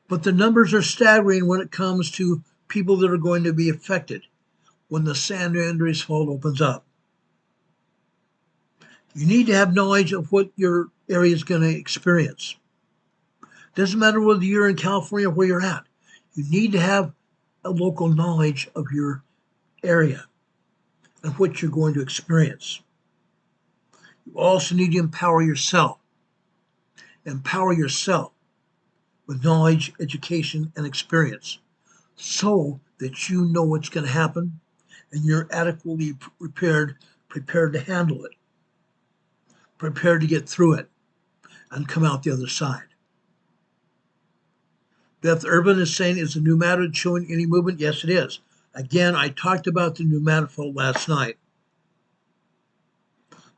But the numbers are staggering when it comes to people that are going to be affected when the San Andreas Fault opens up. You need to have knowledge of what your area is going to experience. Doesn't matter whether you're in California or where you're at. You need to have a local knowledge of your area and what you're going to experience. You also need to empower yourself. Empower yourself with knowledge, education, and experience so that you know what's going to happen and you're adequately prepared to handle it, prepared to get through it and come out the other side. Beth Urban is saying, is the pneumatic showing any movement? Yes, it is. Again, I talked about the pneumatic fault last night.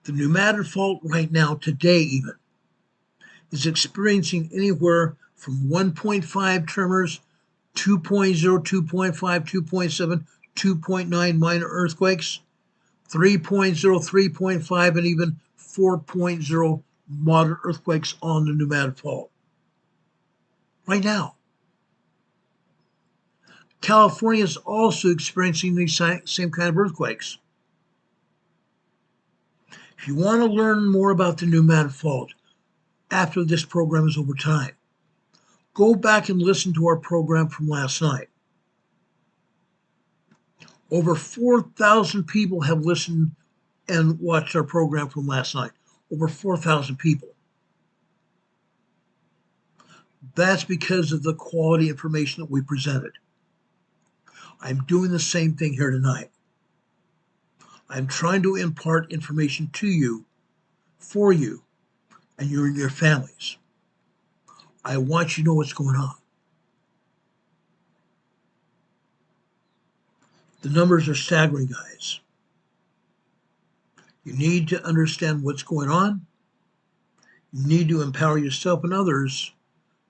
The pneumatic fault right now, today even, is experiencing anywhere from 1.5 tremors, 2.0, 2.5, 2.7, 2.9 minor earthquakes, 3.0, 3.5, and even 4.0 moderate earthquakes on the pneumatic fault. Right now. California is also experiencing these same kind of earthquakes. If you want to learn more about the pneumatic fault after this program is over time, go back and listen to our program from last night. Over 4,000 people have listened and watched our program from last night. Over 4,000 people. That's because of the quality information that we presented. I'm doing the same thing here tonight. I'm trying to impart information to you for you and your families. I want you to know what's going on. The numbers are staggering, guys. You need to understand what's going on. You need to empower yourself and others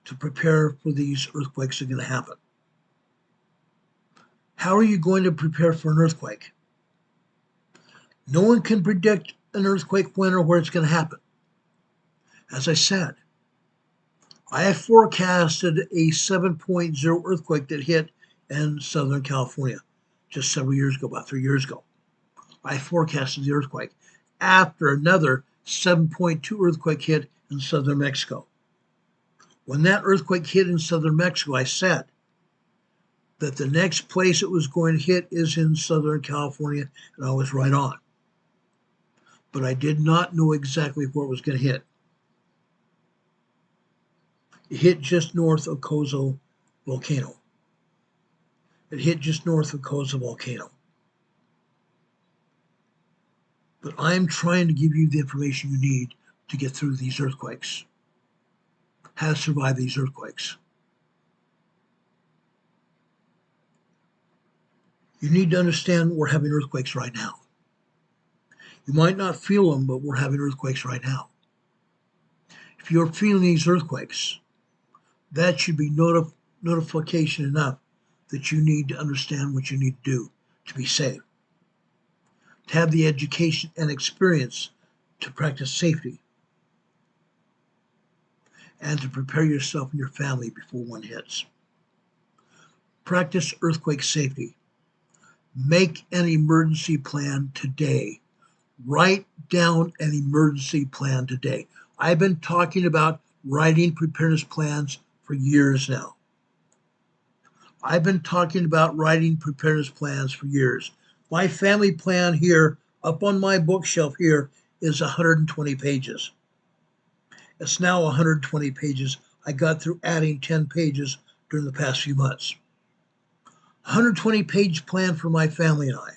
to prepare for these earthquakes that are going to happen. How are you going to prepare for an earthquake? No one can predict an earthquake when or where it's going to happen. As I said, I have forecasted a 7.0 earthquake that hit in Southern California just several years ago, about 3 years ago. I forecasted the earthquake after another 7.2 earthquake hit in Southern Mexico. When that earthquake hit in Southern Mexico, I said that the next place it was going to hit is in Southern California, and I was right on. But I did not know exactly where it was going to hit. It hit just north of Coso Volcano. It hit just north of Coso Volcano. But I'm trying to give you the information you need to get through these earthquakes, how to survive these earthquakes. You need to understand we're having earthquakes right now. You might not feel them, but we're having earthquakes right now. If you're feeling these earthquakes, that should be notification enough that you need to understand what you need to do to be safe, to have the education and experience to practice safety, and to prepare yourself and your family before one hits. Practice earthquake safety. Make an emergency plan today. Write down an emergency plan today. I've been talking about writing preparedness plans for years now. I've been talking about writing preparedness plans for years. My family plan here, up on my bookshelf here, is 120 pages. It's now 120 pages. I got through adding 10 pages during the past few months. 120-page plan for my family and I.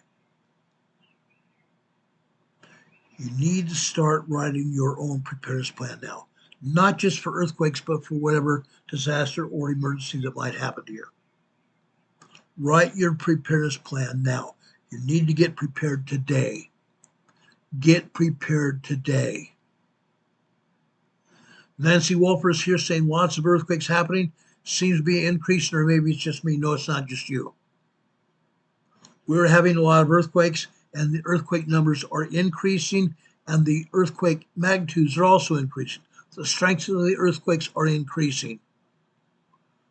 You need to start writing your own preparedness plan now, not just for earthquakes, but for whatever disaster or emergency that might happen to you. Write your preparedness plan now. You need to get prepared today. Get prepared today. Nancy Wolfer is here saying lots of earthquakes happening. Seems to be increasing, or maybe it's just me. No, it's not just you. We're having a lot of earthquakes, and the earthquake numbers are increasing, and the earthquake magnitudes are also increasing. The strengths of the earthquakes are increasing.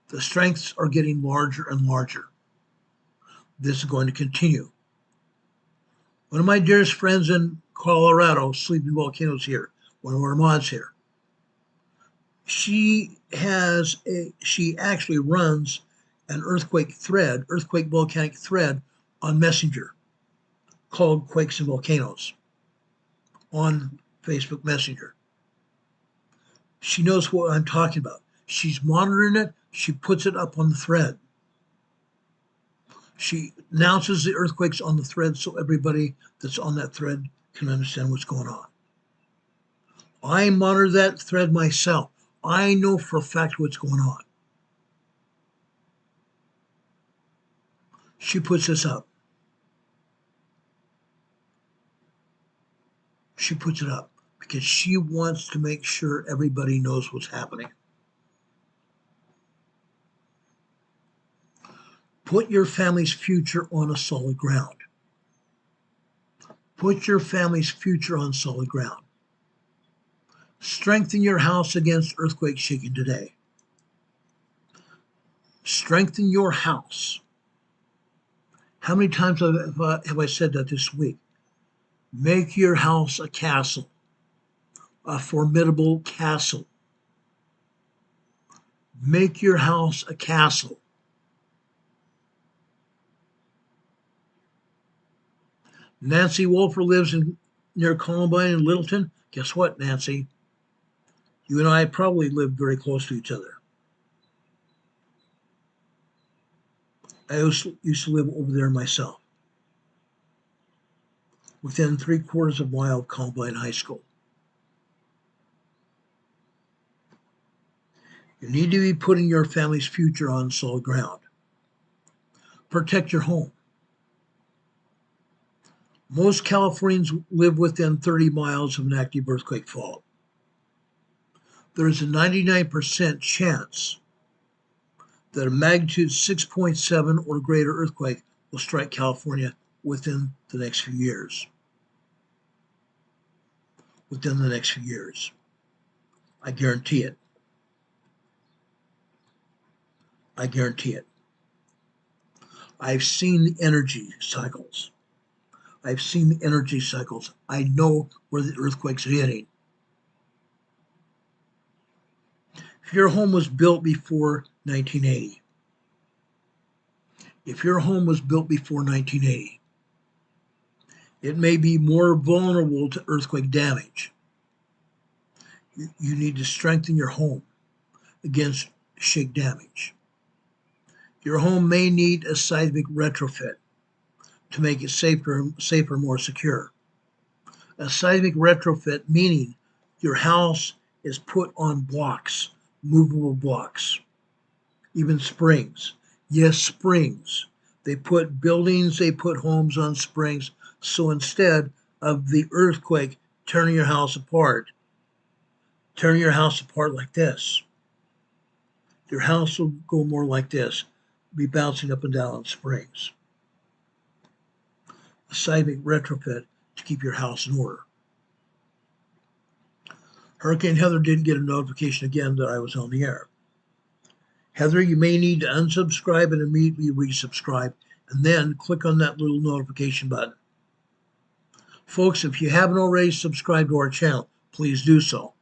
The strengths are getting larger and larger. This is going to continue. One of my dearest friends in Colorado, Sleeping Volcanoes here, one of our mods here, she actually runs an earthquake volcanic thread on Messenger called Quakes and Volcanoes on Facebook Messenger. She knows what I'm talking about. She's monitoring it. She puts it up on the thread. She announces the earthquakes on the thread so everybody that's on that thread can understand what's going on. I monitor that thread myself. I know for a fact what's going on. She puts this up. She puts it up because she wants to make sure everybody knows what's happening. Put your family's future on a solid ground. Put your family's future on solid ground. Strengthen your house against earthquake shaking today. Strengthen your house. How many times have I said that this week? Make your house a castle, a formidable castle. Make your house a castle. Nancy Wolfer lives near Columbine and Littleton. Guess what, Nancy? You and I probably live very close to each other. I used to live over there myself, within 3/4 of a mile of Columbine High School. You need to be putting your family's future on solid ground. Protect your home. Most Californians live within 30 miles of an active earthquake fault. There is a 99% chance that a magnitude 6.7 or greater earthquake will strike California within the next few years. Within the next few years. I guarantee it. I guarantee it. I've seen the energy cycles. I've seen the energy cycles. I know where the earthquakes are hitting. If your home was built before 1980, it may be more vulnerable to earthquake damage. You need to strengthen your home against shake damage. Your home may need a seismic retrofit to make it safer, more secure. A seismic retrofit meaning your house is put on blocks, movable blocks, even springs. Yes, springs. They put homes on springs. So instead of the earthquake tearing your house apart like this, your house will go more like this, be bouncing up and down on springs. A seismic retrofit to keep your house in order. Hurricane Heather didn't get a notification again that I was on the air. Heather, you may need to unsubscribe and immediately resubscribe, and then click on that little notification button. Folks, if you haven't already subscribed to our channel, please do so.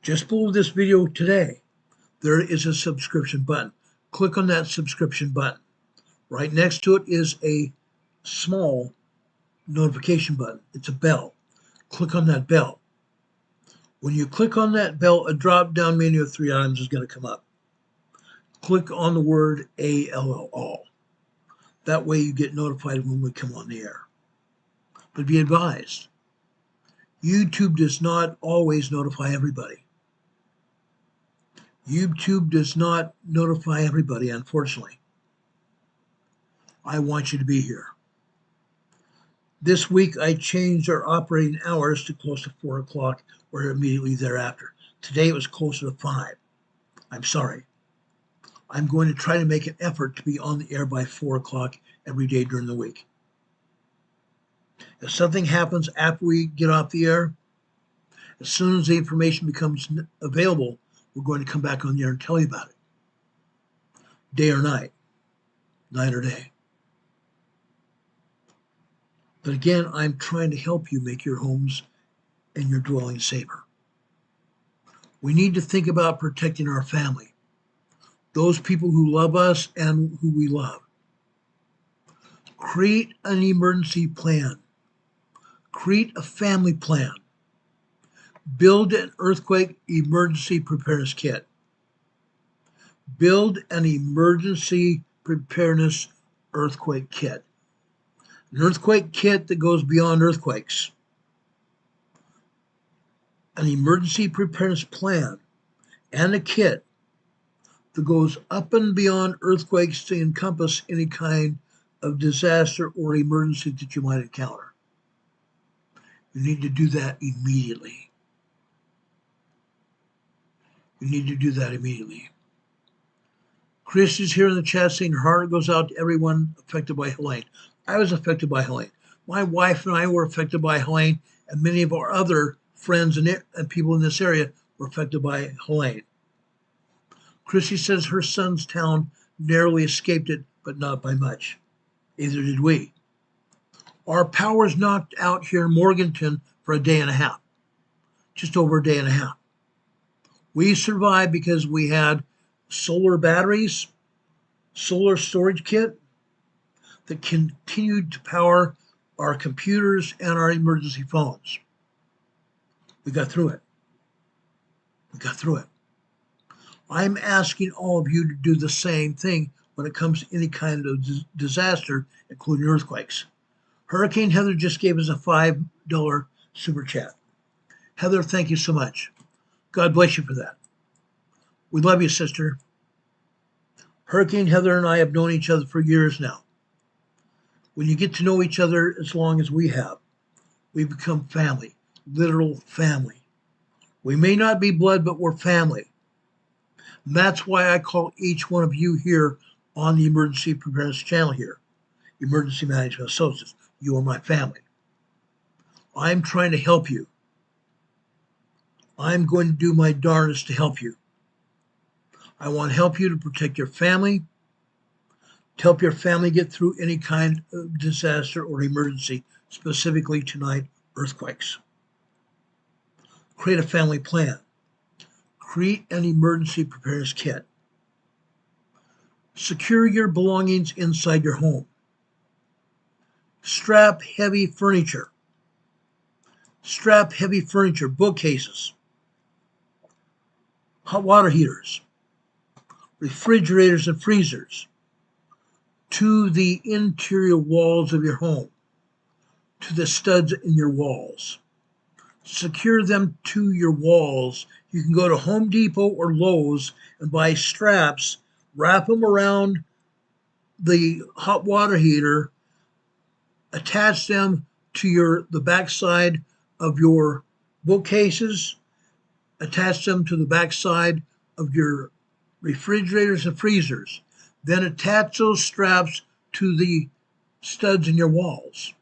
Just below this video today, there is a subscription button. Click on that subscription button. Right next to it is a small notification button. It's a bell. Click on that bell. When you click on that bell, a drop-down menu of 3 items is going to come up. Click on the word ALL, all. That way you get notified when we come on the air. But be advised, YouTube does not always notify everybody. YouTube does not notify everybody, unfortunately. I want you to be here. This week, I changed our operating hours to close to 4 o'clock or immediately thereafter. Today, it was closer to 5. I'm sorry. I'm going to try to make an effort to be on the air by 4 o'clock every day during the week. If something happens after we get off the air, as soon as the information becomes available, we're going to come back on the air and tell you about it. Day or night, night or day. But again, I'm trying to help you make your homes and your dwellings safer. We need to think about protecting our family, those people who love us and who we love. Create an emergency plan. Create a family plan. Build an earthquake emergency preparedness kit. Build an emergency preparedness earthquake kit. An earthquake kit that goes beyond earthquakes. An emergency preparedness plan and a kit that goes up and beyond earthquakes to encompass any kind of disaster or emergency that you might encounter. You need to do that immediately. You need to do that immediately. Chris is here in the chat saying her heart goes out to everyone affected by Helene. I was affected by Helene. My wife and I were affected by Helene, and many of our other friends and people in this area were affected by Helene. Chrissy says her son's town narrowly escaped it, but not by much. Neither did we. Our power's knocked out here in Morganton for a day and a half, just over a day and a half. We survived because we had solar batteries, solar storage kit that continued to power our computers and our emergency phones. We got through it. We got through it. I'm asking all of you to do the same thing when it comes to any kind of disaster, including earthquakes. Hurricane Heather just gave us a $5 super chat. Heather, thank you so much. God bless you for that. We love you, sister. Hurricane Heather and I have known each other for years now. When you get to know each other as long as we have, we become family, literal family. We may not be blood, but we're family. And that's why I call each one of you here on the Emergency Preparedness channel here, Emergency Management Associates. You are my family. I'm trying to help you. I'm going to do my darndest to help you. I want to help you to protect your family, to help your family get through any kind of disaster or emergency, specifically tonight, earthquakes. Create a family plan. Create an emergency preparedness kit. Secure your belongings inside your home. Strap heavy furniture. Strap heavy furniture, bookcases, hot water heaters, refrigerators and freezers to the interior walls of your home, to the studs in your walls. Secure them to your walls. You can go to Home Depot or Lowe's and buy straps, wrap them around the hot water heater, attach them to the backside of your bookcases, attach them to the backside of your refrigerators and freezers. Then attach those straps to the studs in your walls.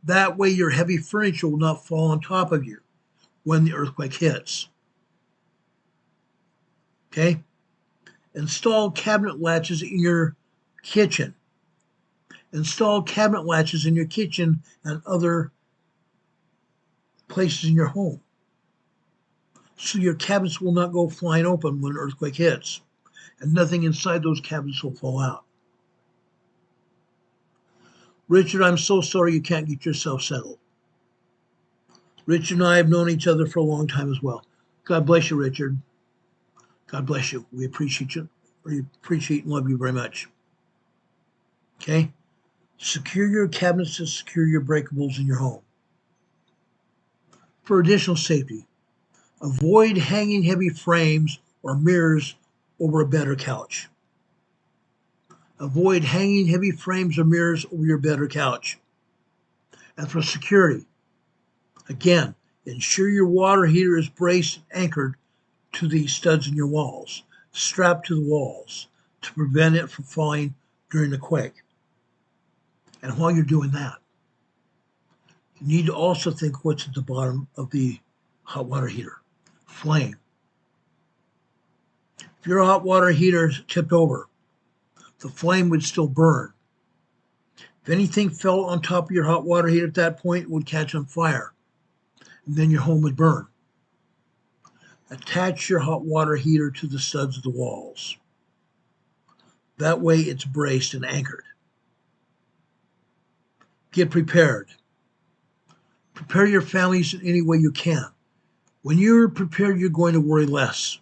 That way your heavy furniture will not fall on top of you when the earthquake hits. Okay? Install cabinet latches in your kitchen. Install cabinet latches in your kitchen and other places in your home, so your cabinets will not go flying open when an earthquake hits, and nothing inside those cabinets will fall out. Richard, I'm so sorry you can't get yourself settled. Richard and I have known each other for a long time as well. God bless you, Richard. God bless you. We appreciate you. We appreciate and love you very much. Okay? Secure your cabinets and secure your breakables in your home. For additional safety, avoid hanging heavy frames or mirrors over a bed or couch. Avoid hanging heavy frames or mirrors over your bed or couch. And for security, again, ensure your water heater is braced and anchored to the studs in your walls, strapped to the walls to prevent it from falling during the quake. And while you're doing that, you need to also think what's at the bottom of the hot water heater. Flame. If your hot water heater is tipped over, the flame would still burn. If anything fell on top of your hot water heater at that point, it would catch on fire, and then your home would burn. Attach your hot water heater to the studs of the walls. That way it's braced and anchored. Get prepared. Prepare your families in any way you can. When you're prepared, you're going to worry less.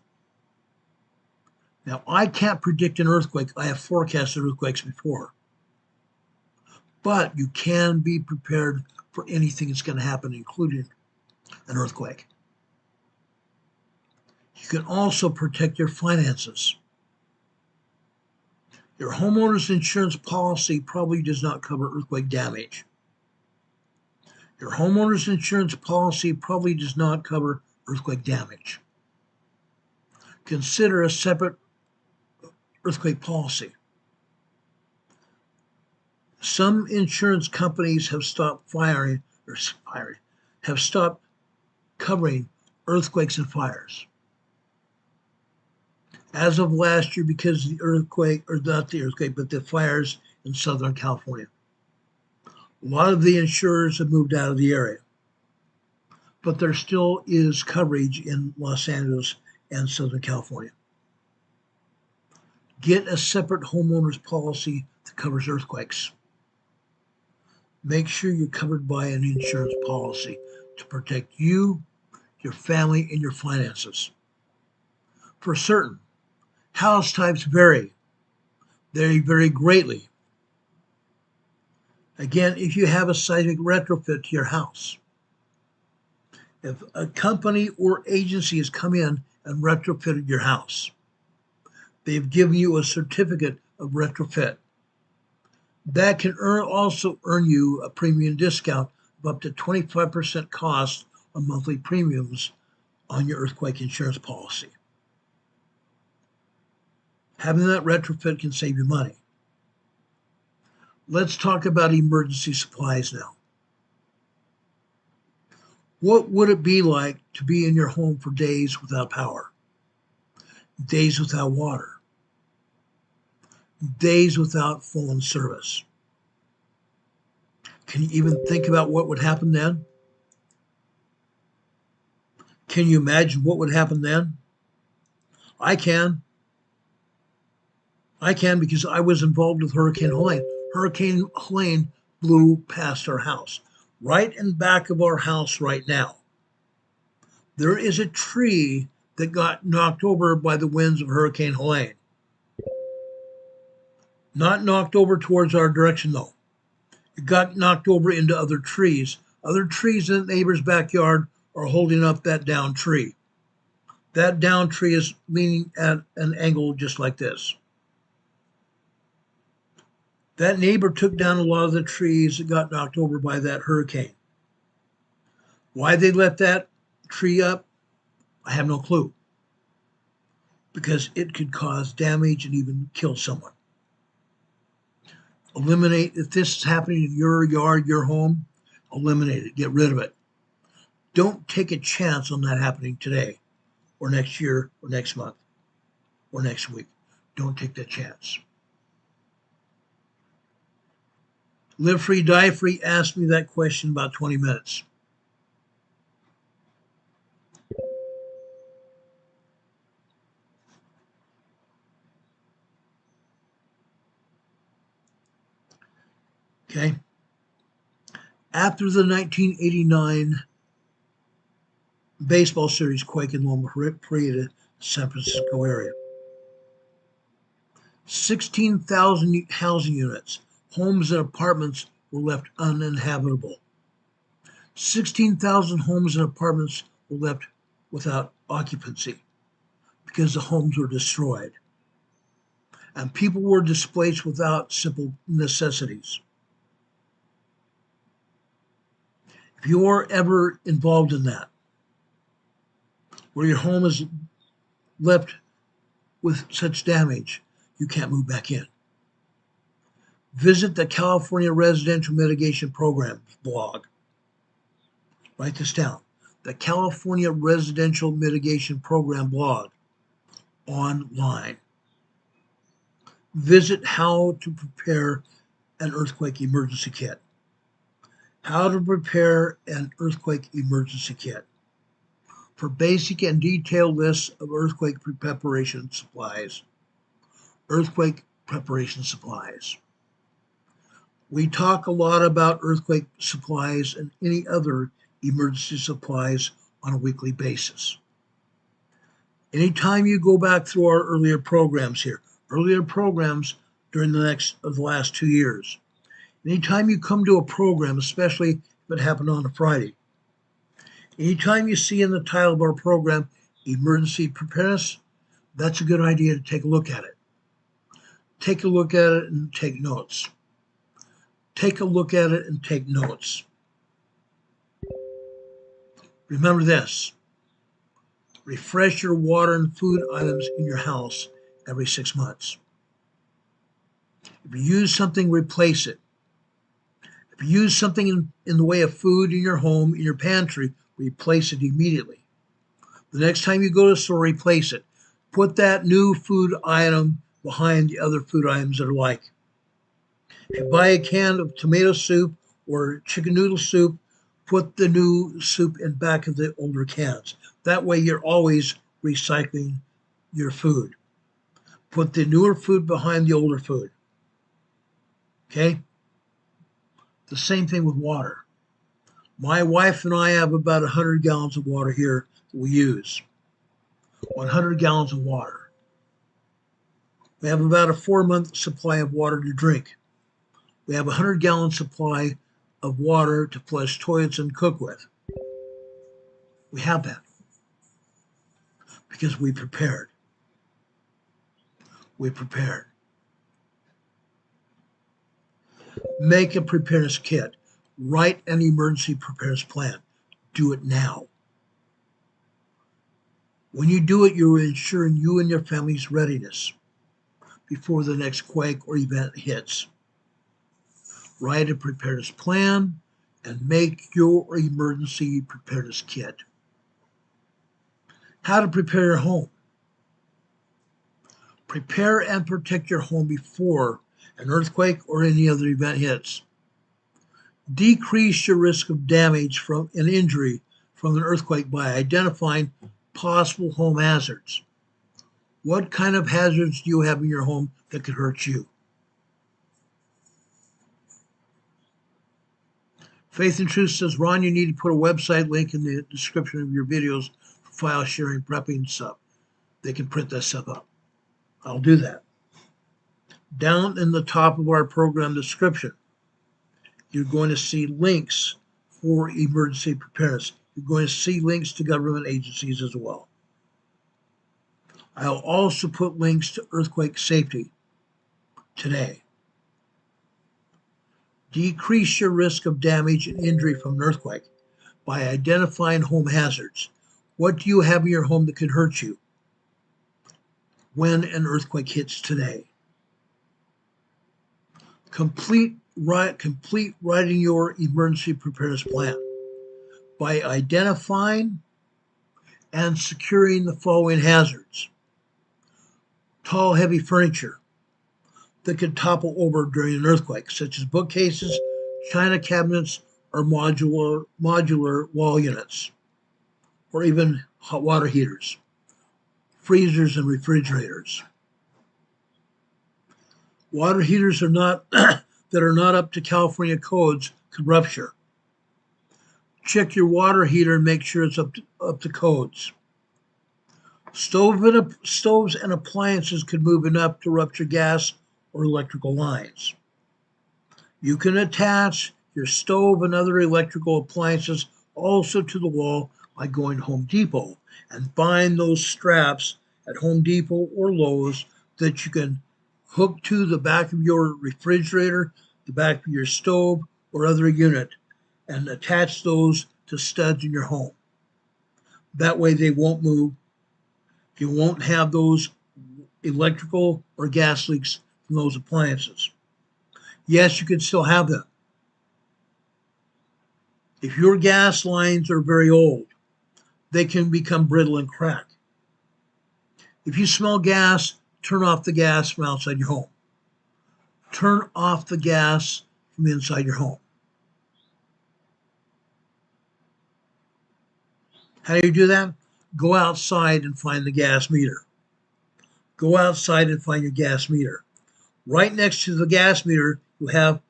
Now, I can't predict an earthquake. I have forecasted earthquakes before. But you can be prepared for anything that's going to happen, including an earthquake. You can also protect your finances. Your homeowner's insurance policy probably does not cover earthquake damage. Your homeowner's insurance policy probably does not cover earthquake damage. Consider a separate earthquake policy. Some insurance companies have stopped have stopped covering earthquakes and fires. As of last year, because of the earthquake, or not the earthquake, but the fires in Southern California. A lot of the insurers have moved out of the area, but there still is coverage in Los Angeles and Southern California. Get a separate homeowner's policy that covers earthquakes. Make sure you're covered by an insurance policy to protect you, your family, and your finances. For certain, house types vary. They vary greatly. Again, if you have a seismic retrofit to your house, if a company or agency has come in and retrofitted your house, they've given you a certificate of retrofit. That can also earn you a premium discount of up to 25% cost on monthly premiums on your earthquake insurance policy. Having that retrofit can save you money. Let's talk about emergency supplies now. What would it be like to be in your home for days without power, days without water, days without phone service? Can you even think about what would happen then? Can you imagine what would happen then? I can. Because I was involved with Hurricane Helene. Hurricane Helene blew past our house. Right in back of our house right now, there is a tree that got knocked over by the winds of Hurricane Helene. Not knocked over towards our direction, though. It got knocked over into other trees. Other trees in the neighbor's backyard are holding up that down tree. That down tree is leaning at an angle just like this. That neighbor took down a lot of the trees that got knocked over by that hurricane. Why they left that tree up, I have no clue. Because it could cause damage and even kill someone. Eliminate, if this is happening in your yard, your home, eliminate it, get rid of it. Don't take a chance on that happening today or next year or next month or next week. Don't take that chance. Live Free, Die Free asked me that question about 20 minutes. Okay. After the 1989 baseball series quake in Loma Prieta, San Francisco area, 16,000 housing units, homes and apartments were left uninhabitable. 16,000 homes and apartments were left without occupancy because the homes were destroyed. And people were displaced without simple necessities. If you're ever involved in that, where your home is left with such damage, you can't move back in. Visit the California Residential Mitigation Program blog. Write this down. The California Residential Mitigation Program blog online. Visit how to prepare an earthquake emergency kit. How to prepare an earthquake emergency kit. For basic and detailed lists of earthquake preparation supplies. Earthquake preparation supplies. We talk a lot about earthquake supplies and any other emergency supplies on a weekly basis. Anytime you go back through our earlier programs here, during the last 2 years, anytime you come to a program, especially if it happened on a Friday, anytime you see in the title of our program, Emergency Preparedness, that's a good idea to take a look at it. Take a look at it and take notes. Take a look at it and take notes. Remember this. Refresh your water and food items in your house every 6 months. If you use something, replace it. If you use something in the way of food in your home, in your pantry, replace it immediately. The next time you go to the store, replace it. Put that new food item behind the other food items that are like. If you buy a can of tomato soup or chicken noodle soup, put the new soup in back of the older cans. That way you're always recycling your food. Put the newer food behind the older food. Okay? The same thing with water. My wife and I have about 100 gallons of water here that we use. 100 gallons of water. We have about a 4-month supply of water to drink. We have a 100-gallon supply of water to flush toilets and cook with. We have that because we prepared. we prepared. Make a preparedness kit. Write an emergency preparedness plan. Do it now. When you do it, you're ensuring you and your family's readiness before the next quake or event hits. Write a preparedness plan and make your emergency preparedness kit. How to prepare your home. Prepare and protect your home before an earthquake or any other event hits. Decrease your risk of damage from an injury from an earthquake by identifying possible home hazards. What kind of hazards do you have in your home that could hurt you? Faith and Truth says, Ron, you need to put a website link in the description of your videos for file sharing, prepping stuff. They can print that stuff up. I'll do that. Down in the top of our program description, you're going to see links for emergency preparedness. You're going to see links to government agencies as well. I'll also put links to earthquake safety today. Decrease your risk of damage and injury from an earthquake by identifying home hazards. What do you have in your home that could hurt you when an earthquake hits today? Complete writing your emergency preparedness plan by identifying and securing the following hazards. Tall, heavy furniture that could topple over during an earthquake, such as bookcases, china cabinets, or modular wall units, or even hot water heaters, freezers, and refrigerators. Water heaters are not that are not up to California codes could rupture. Check your water heater and make sure it's up to codes. Stoves and appliances could move enough to rupture gas or electrical lines. You can attach your stove and other electrical appliances also to the wall by going to Home Depot and buying those straps at Home Depot or Lowe's that you can hook to the back of your refrigerator, the back of your stove, or other unit, and attach those to studs in your home. That way they won't move. You won't have those electrical or gas leaks from those appliances. Yes, you can still have them. If your gas lines are very old, they can become brittle and crack. If you smell gas, turn off the gas from outside your home. Turn off the gas from inside your home. How do you do that? Go outside and find the gas meter. Go outside and find your gas meter. Right next to the gas meter, you have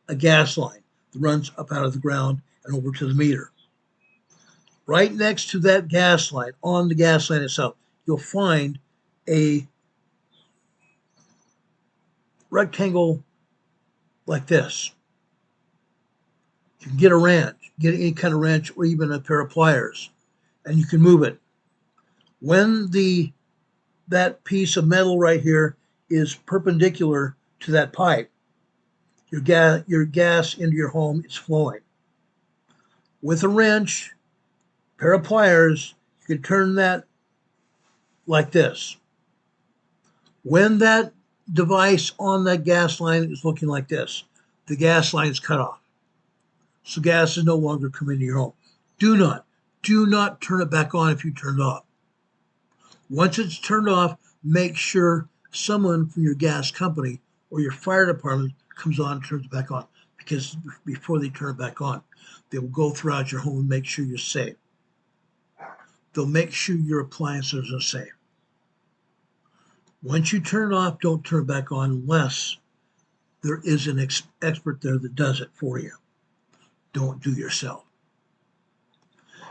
a gas line that runs up out of the ground and over to the meter. Right next to that gas line, on the gas line itself, you'll find a rectangle like this. You can get a wrench, get any kind of wrench or even a pair of pliers, and you can move it. When that piece of metal right here is perpendicular to that pipe, your gas into your home is flowing. With a wrench, pair of pliers, you can turn that like this. When that device on that gas line is looking like this, the gas line is cut off. So gas is no longer coming into your home. Do not turn it back on if you turned it off. Once it's turned off, make sure someone from your gas company or your fire department comes on and turns it back on, because before they turn it back on, they will go throughout your home and make sure you're safe. They'll make sure your appliances are safe. Once you turn it off, don't turn it back on unless there is an expert there that does it for you. Don't do yourself.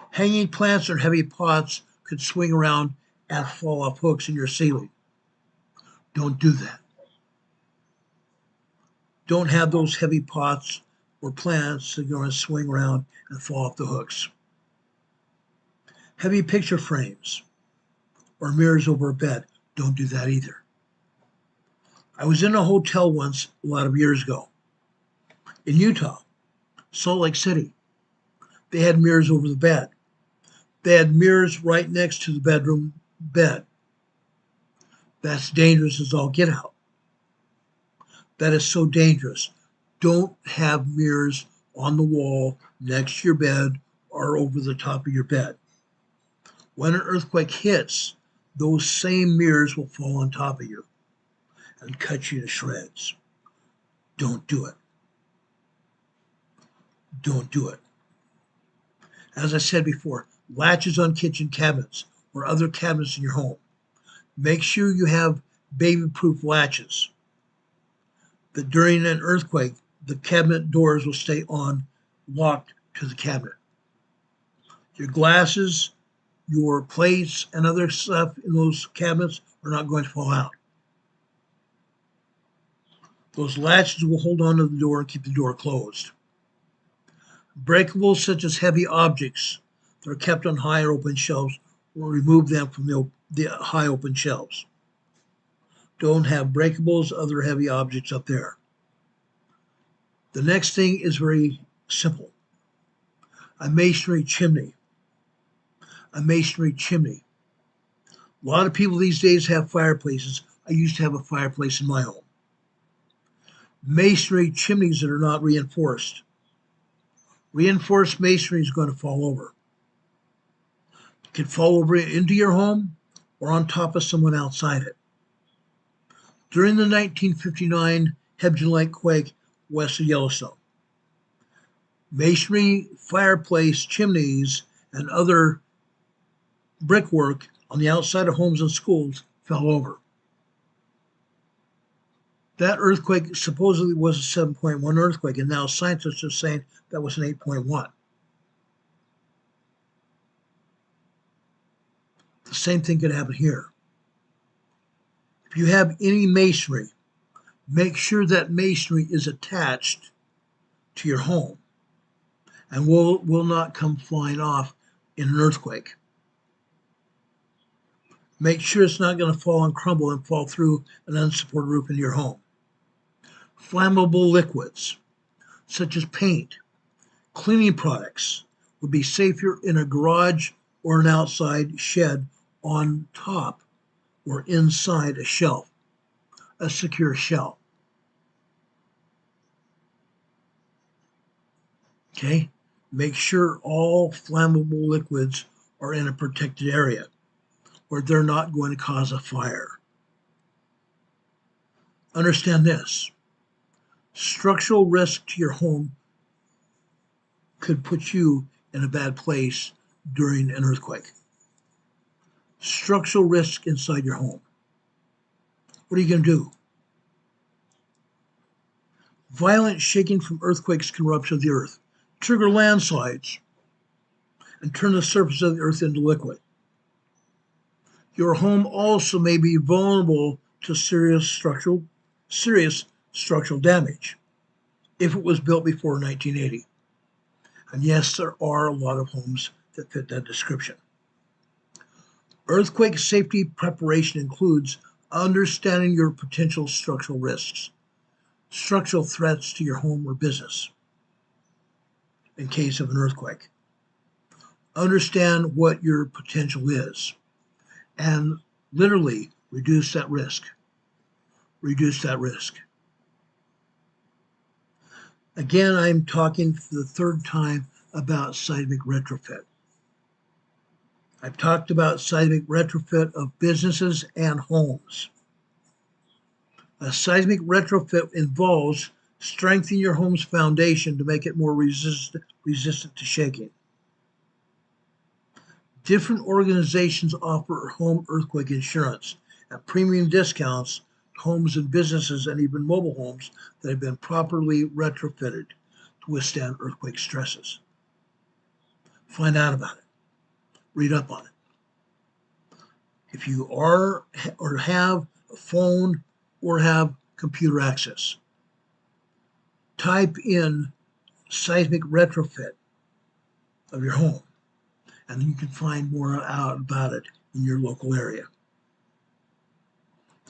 Hanging plants or heavy pots could swing around and fall off hooks in your ceiling. Don't do that. Don't have those heavy pots or plants that are going to swing around and fall off the hooks. Heavy picture frames or mirrors over a bed. Don't do that either. I was in a hotel once a lot of years ago in Utah, Salt Lake City. They had mirrors over the bed. They had mirrors right next to the bedroom bed. That's dangerous as all get out. That is so dangerous. Don't have mirrors on the wall next to your bed or over the top of your bed. When an earthquake hits, those same mirrors will fall on top of you and cut you to shreds. Don't do it. Don't do it. As I said before, latches on kitchen cabinets or other cabinets in your home. Make sure you have baby-proof latches. That during an earthquake, the cabinet doors will stay on, locked to the cabinet. Your glasses, your plates, and other stuff in those cabinets are not going to fall out. Those latches will hold on to the door and keep the door closed. Breakables such as heavy objects that are kept on high or open shelves will remove them from the high open shelves. Don't have breakables, other heavy objects up there. The next thing is very simple. A masonry chimney. A masonry chimney. A lot of people these days have fireplaces. I used to have a fireplace in my home. Masonry chimneys that are not reinforced. Reinforced masonry is going to fall over. It can fall over into your home or on top of someone outside it. During the 1959 Hebgen Lake quake west of Yellowstone, masonry fireplace chimneys and other brickwork on the outside of homes and schools fell over. That earthquake supposedly was a 7.1 earthquake, and now scientists are saying that was an 8.1. The same thing could happen here. If you have any masonry, make sure that masonry is attached to your home and will not come flying off in an earthquake. Make sure it's not going to fall and crumble and fall through an unsupported roof into your home. Flammable liquids, such as paint, cleaning products, would be safer in a garage or an outside shed on top or inside a shelf, a secure shelf. Okay? Make sure all flammable liquids are in a protected area where they're not going to cause a fire. Understand this. Structural risk to your home could put you in a bad place during an earthquake. Structural risk inside your home. What are you going to do? Violent shaking from earthquakes can rupture the earth, trigger landslides, and turn the surface of the earth into liquid. Your home also may be vulnerable to serious structural damage if it was built before 1980. And yes, there are a lot of homes that fit that description. Earthquake safety preparation includes understanding your potential structural risks, structural threats to your home or business in case of an earthquake. Understand what your potential is and literally reduce that risk. Reduce that risk. Again, I'm talking for the third time about seismic retrofit. I've talked about seismic retrofit of businesses and homes. A seismic retrofit involves strengthening your home's foundation to make it more resistant to shaking. Different organizations offer home earthquake insurance at premium discounts to homes and businesses and even mobile homes that have been properly retrofitted to withstand earthquake stresses. Find out about it. Read up on it. If you are or have a phone or have computer access, type in seismic retrofit of your home, and you can find more out about it in your local area.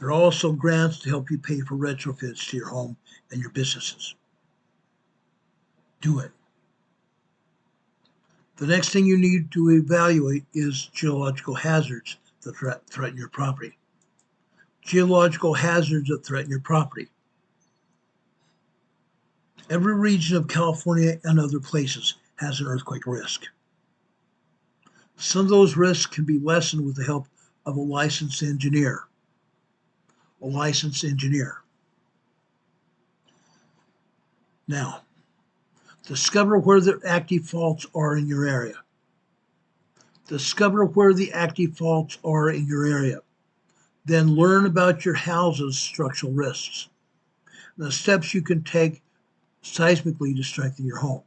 There are also grants to help you pay for retrofits to your home and your businesses. Do it. The next thing you need to evaluate is geological hazards that threaten your property. Geological hazards that threaten your property. Every region of California and other places has an earthquake risk. Some of those risks can be lessened with the help of a licensed engineer. Now, discover where the active faults are in your area. Then learn about your house's structural risks and the steps you can take seismically to strengthen your home.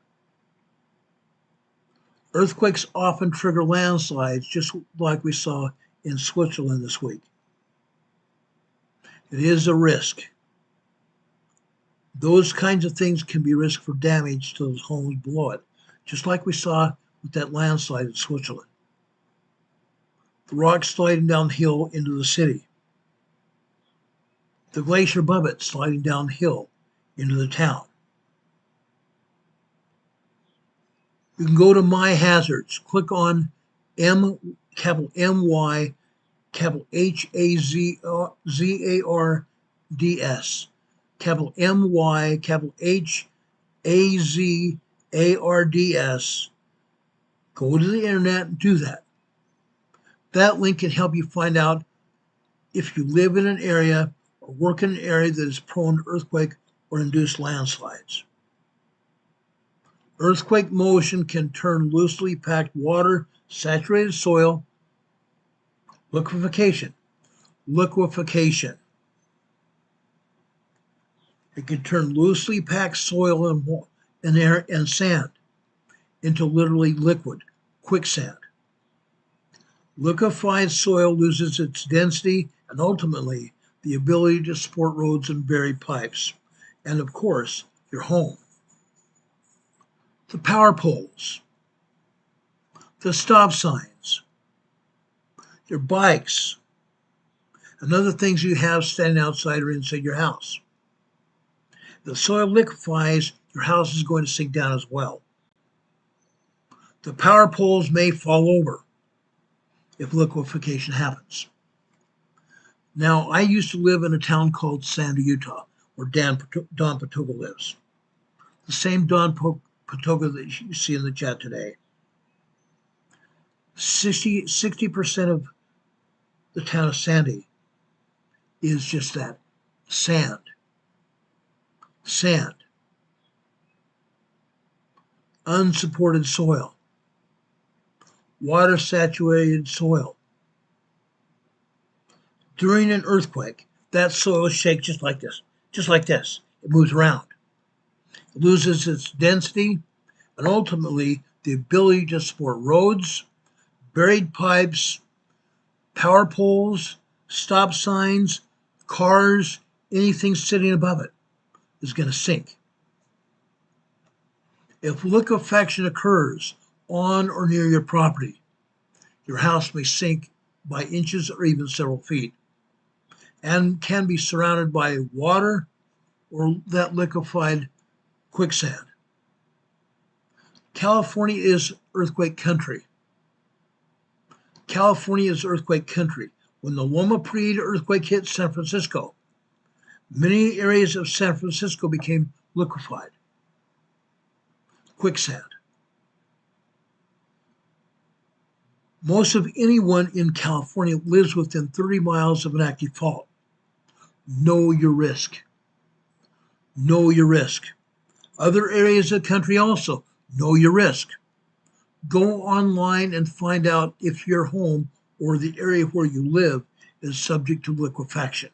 Earthquakes often trigger landslides, just like we saw in Switzerland this week. It is a risk. Those kinds of things can be risk for damage to those homes below it, just like we saw with that landslide in Switzerland. The rock sliding downhill into the city. The glacier above it sliding downhill into the town. You can go to My Hazards, click on capital MY, capital HAZARDS, capital MY, capital HAZARDS. Go to the internet and do that. That link can help you find out if you live in an area or work in an area that is prone to earthquake or induced landslides. Earthquake motion can turn loosely packed water, saturated soil, liquefaction. It can turn loosely packed soil and air and sand into literally liquid, quicksand. Liquefied soil loses its density and ultimately the ability to support roads and buried pipes, and of course, your home. The power poles, the stop signs, your bikes, and other things you have standing outside or inside your house. If the soil liquefies, your house is going to sink down as well. The power poles may fall over if liquefaction happens. Now, I used to live in a town called Sandy, Utah, where Don Patoga lives. The same Don Patoga that you see in the chat today. 60% of the town of Sandy is just that, sand. Unsupported soil. Water saturated soil. During an earthquake, that soil shakes just like this. It moves around. It loses its density and ultimately the ability to support roads, buried pipes, power poles, stop signs, cars, anything sitting above it is going to sink. If liquefaction occurs on or near your property, your house may sink by inches or even several feet and can be surrounded by water or that liquefied quicksand. California is earthquake country. When the Loma Prieta earthquake hit San Francisco, many areas of San Francisco became liquefied. Quicksand. Most of anyone in California lives within 30 miles of an active fault. Know your risk. Other areas of the country also, know your risk. Go online and find out if your home or the area where you live is subject to liquefaction.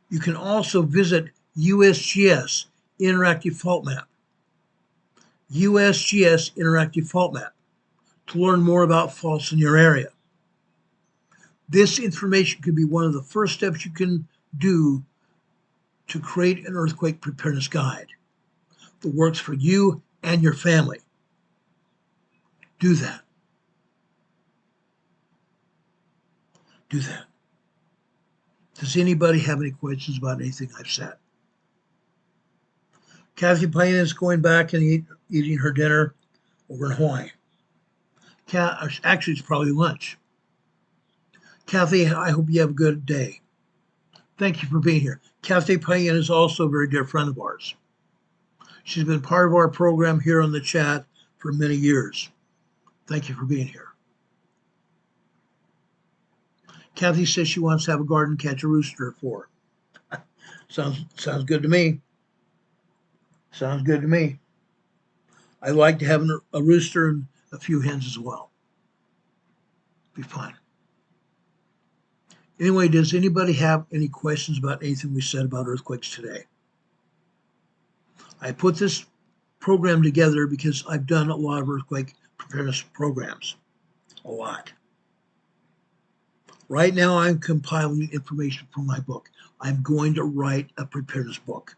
You can also visit USGS Interactive Fault Map. USGS Interactive Fault Map to learn more about faults in your area. This information could be one of the first steps you can do to create an earthquake preparedness guide that works for you and your family. Do that. Does anybody have any questions about anything I've said? Kathy Payne is going back and eating her dinner over in Hawaii. Actually, it's probably lunch. Kathy, I hope you have a good day. Thank you for being here. Kathy Payne is also a very dear friend of ours. She's been part of our program here on the chat for many years. Thank you for being here. Kathy says she wants to have a garden catch a rooster for her. Sounds good to me. Sounds good to me. I like to have a rooster and a few hens as well. Be fun. Anyway, does anybody have any questions about anything we said about earthquakes today? I put this program together because I've done a lot of earthquake preparedness programs. A lot. Right now, I'm compiling information from my book. I'm going to write a preparedness book.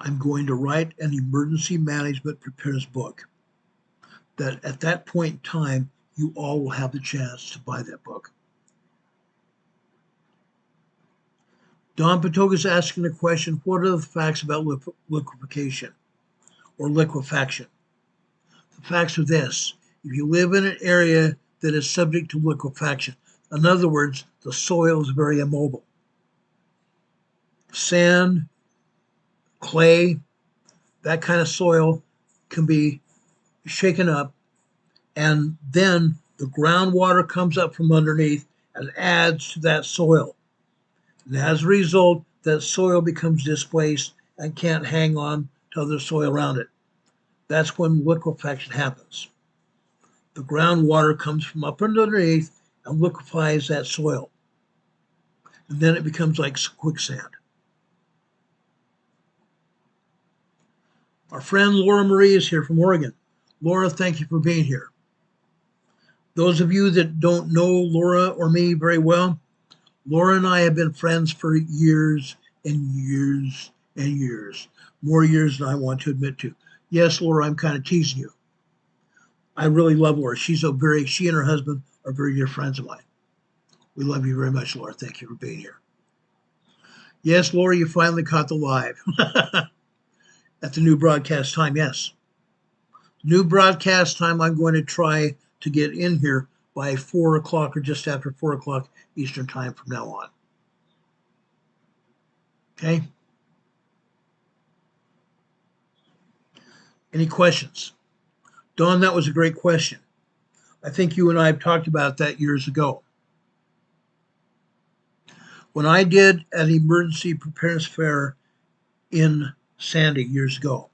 I'm going to write an emergency management preparedness book that at that point in time, you all will have the chance to buy that book. Don Patoga is asking the question, what are the facts about liquefaction or liquefaction? The facts are this. If you live in an area that is subject to liquefaction, in other words, the soil is very immobile. Sand, clay, that kind of soil can be shaken up, and then the groundwater comes up from underneath and adds to that soil. And as a result, that soil becomes displaced and can't hang on to other soil around it. That's when liquefaction happens. The groundwater comes from up underneath and liquefies that soil. And then it becomes like quicksand. Our friend Laura Marie is here from Oregon. Laura, thank you for being here. Those of you that don't know Laura or me very well, Laura and I have been friends for years and years and years. More years than I want to admit to. Yes, Laura, I'm kind of teasing you. I really love Laura. She and her husband are very dear friends of mine. We love you very much, Laura. Thank you for being here. Yes, Laura, you finally caught the live at the new broadcast time. Yes. New broadcast time, I'm going to try to get in here by 4 o'clock or just after 4 o'clock Eastern time from now on. Okay? Any questions? Dawn, that was a great question. I think you and I have talked about that years ago. When I did an emergency preparedness fair in Sandy years ago,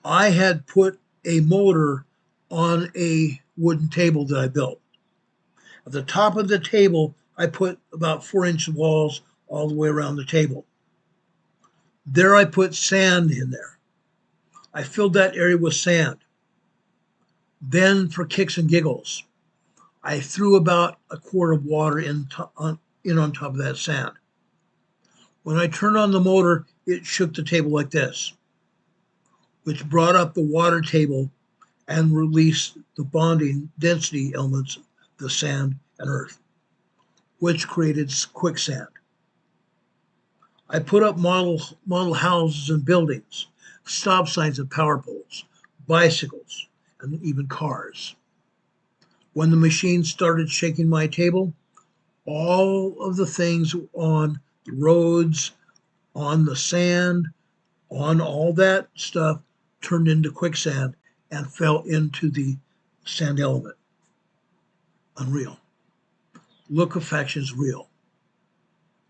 I had put a motor on a wooden table that I built. At the top of the table, I put about 4-inch walls all the way around the table. There I put sand in there. I filled that area with sand. Then for kicks and giggles, I threw about a quart of water in on top of that sand. When I turned on the motor, it shook the table like this, which brought up the water table and released the bonding density elements, the sand and earth, which created quicksand. I put up model houses and buildings, stop signs and power poles, bicycles, and even cars. When the machine started shaking my table, all of the things on the roads, on the sand, on all that stuff turned into quicksand and fell into the sand element. Unreal. Liquefaction is real.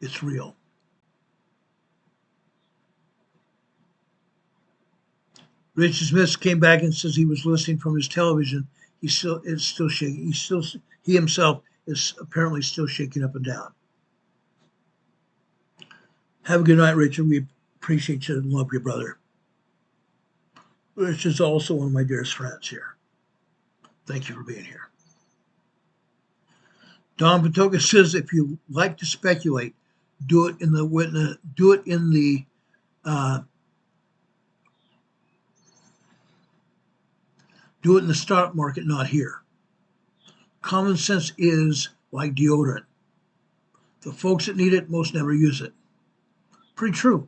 It's real. Richard Smith came back and says he was listening from his television. He is still shaking. He himself is apparently still shaking up and down. Have a good night, Richard. We appreciate you and love you, brother. Richard is also one of my dearest friends here. Thank you for being here. Don Patoga says if you like to speculate, do it in the stock market, not here. Common sense is like deodorant. The folks that need it most never use it. Pretty true.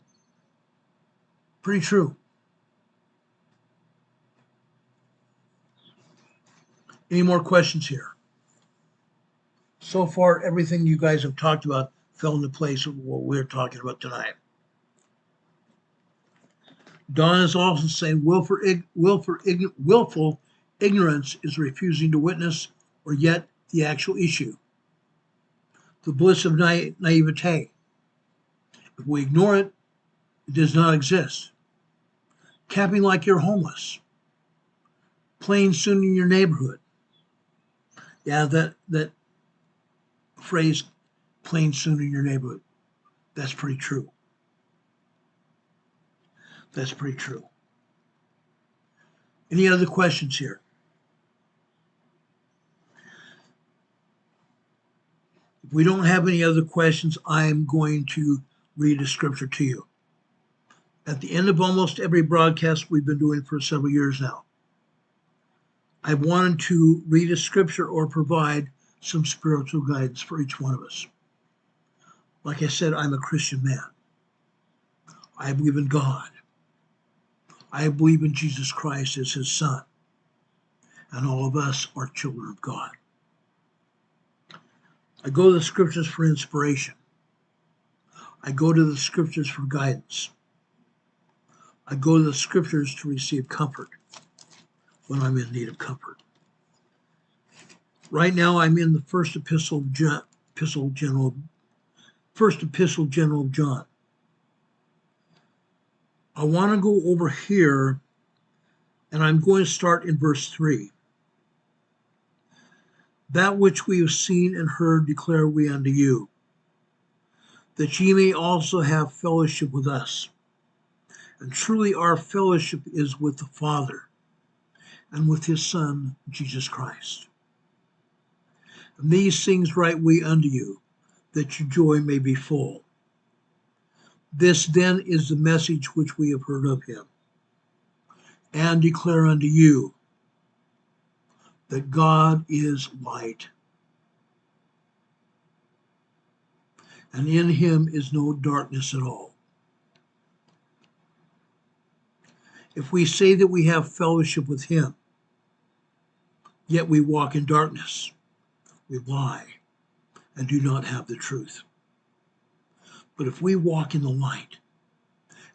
Pretty true. Any more questions here? So far, everything you guys have talked about fell into place with what we're talking about tonight. Don is also saying willful ignorance is refusing to witness or yet the actual issue. The bliss of naivete. If we ignore it, it does not exist. Camping like you're homeless. Playing soon in your neighborhood. Yeah, that phrase, playing soon in your neighborhood, that's pretty true. That's pretty true. Any other questions here? If we don't have any other questions, I'm going to read a scripture to you. At the end of almost every broadcast we've been doing for several years now, I wanted to read a scripture or provide some spiritual guidance for each one of us. Like I said, I'm a Christian man. I believe in God. I believe in Jesus Christ as his son. And all of us are children of God. I go to the scriptures for inspiration. I go to the scriptures for guidance. I go to the scriptures to receive comfort when I'm in need of comfort. Right now, I'm in the first epistle general of John. I want to go over here, and I'm going to start in verse 3. That which we have seen and heard declare we unto you, that ye may also have fellowship with us. And truly our fellowship is with the Father and with his Son, Jesus Christ. And these things write we unto you, that your joy may be full. This then is the message which we have heard of him, and declare unto you, that God is light, and in him is no darkness at all. If we say that we have fellowship with him, yet we walk in darkness, we lie and do not have the truth. But if we walk in the light,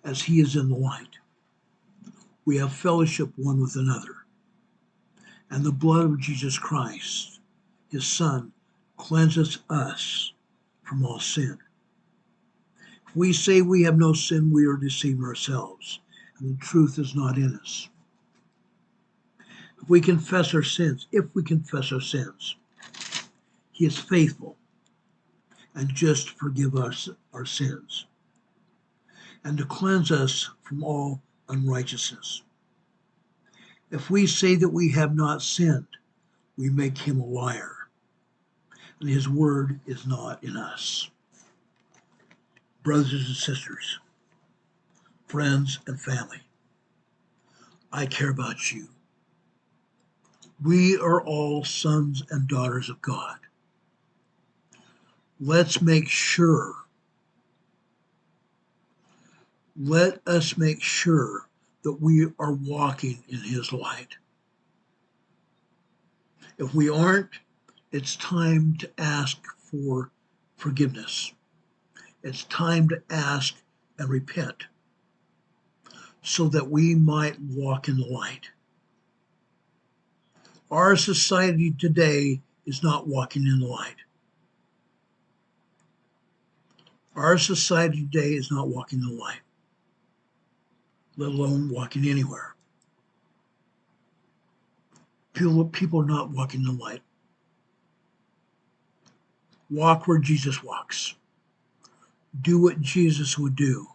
as he is in the light, we have fellowship one with another. And the blood of Jesus Christ, his Son, cleanses us from all sin. If we say we have no sin, we are deceiving ourselves, and the truth is not in us. If we confess our sins, he is faithful and just to forgive us our sins and to cleanse us from all unrighteousness. If we say that we have not sinned, we make him a liar, and his word is not in us. Brothers and sisters, friends and family, I care about you. We are all sons and daughters of God. Let us make sure that we are walking in his light. If we aren't, it's time to ask for forgiveness. It's time to ask and repent so that we might walk in the light. Our society today is not walking in the light. Our society today is not walking in the light, let alone walking anywhere. People are not walking in the light. Walk where Jesus walks. Do what Jesus would do.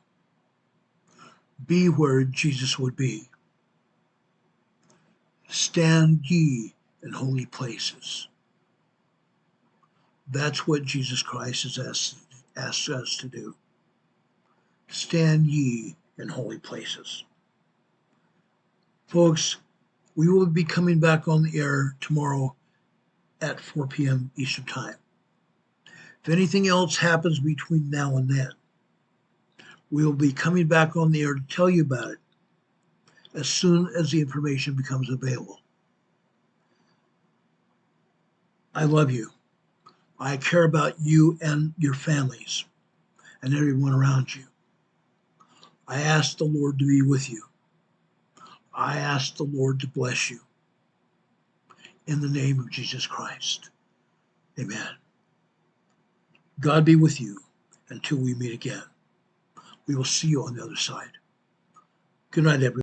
Be where Jesus would be. Stand ye in holy places. That's what Jesus Christ has asked us to do. Stand ye in holy places. Folks, we will be coming back on the air tomorrow at 4 p.m. Eastern Time. If anything else happens between now and then, we will be coming back on the air to tell you about it as soon as the information becomes available. I love you. I care about you and your families and everyone around you. I ask the Lord to be with you. I ask the Lord to bless you. In the name of Jesus Christ. Amen. God be with you until we meet again. We will see you on the other side. Good night, everyone.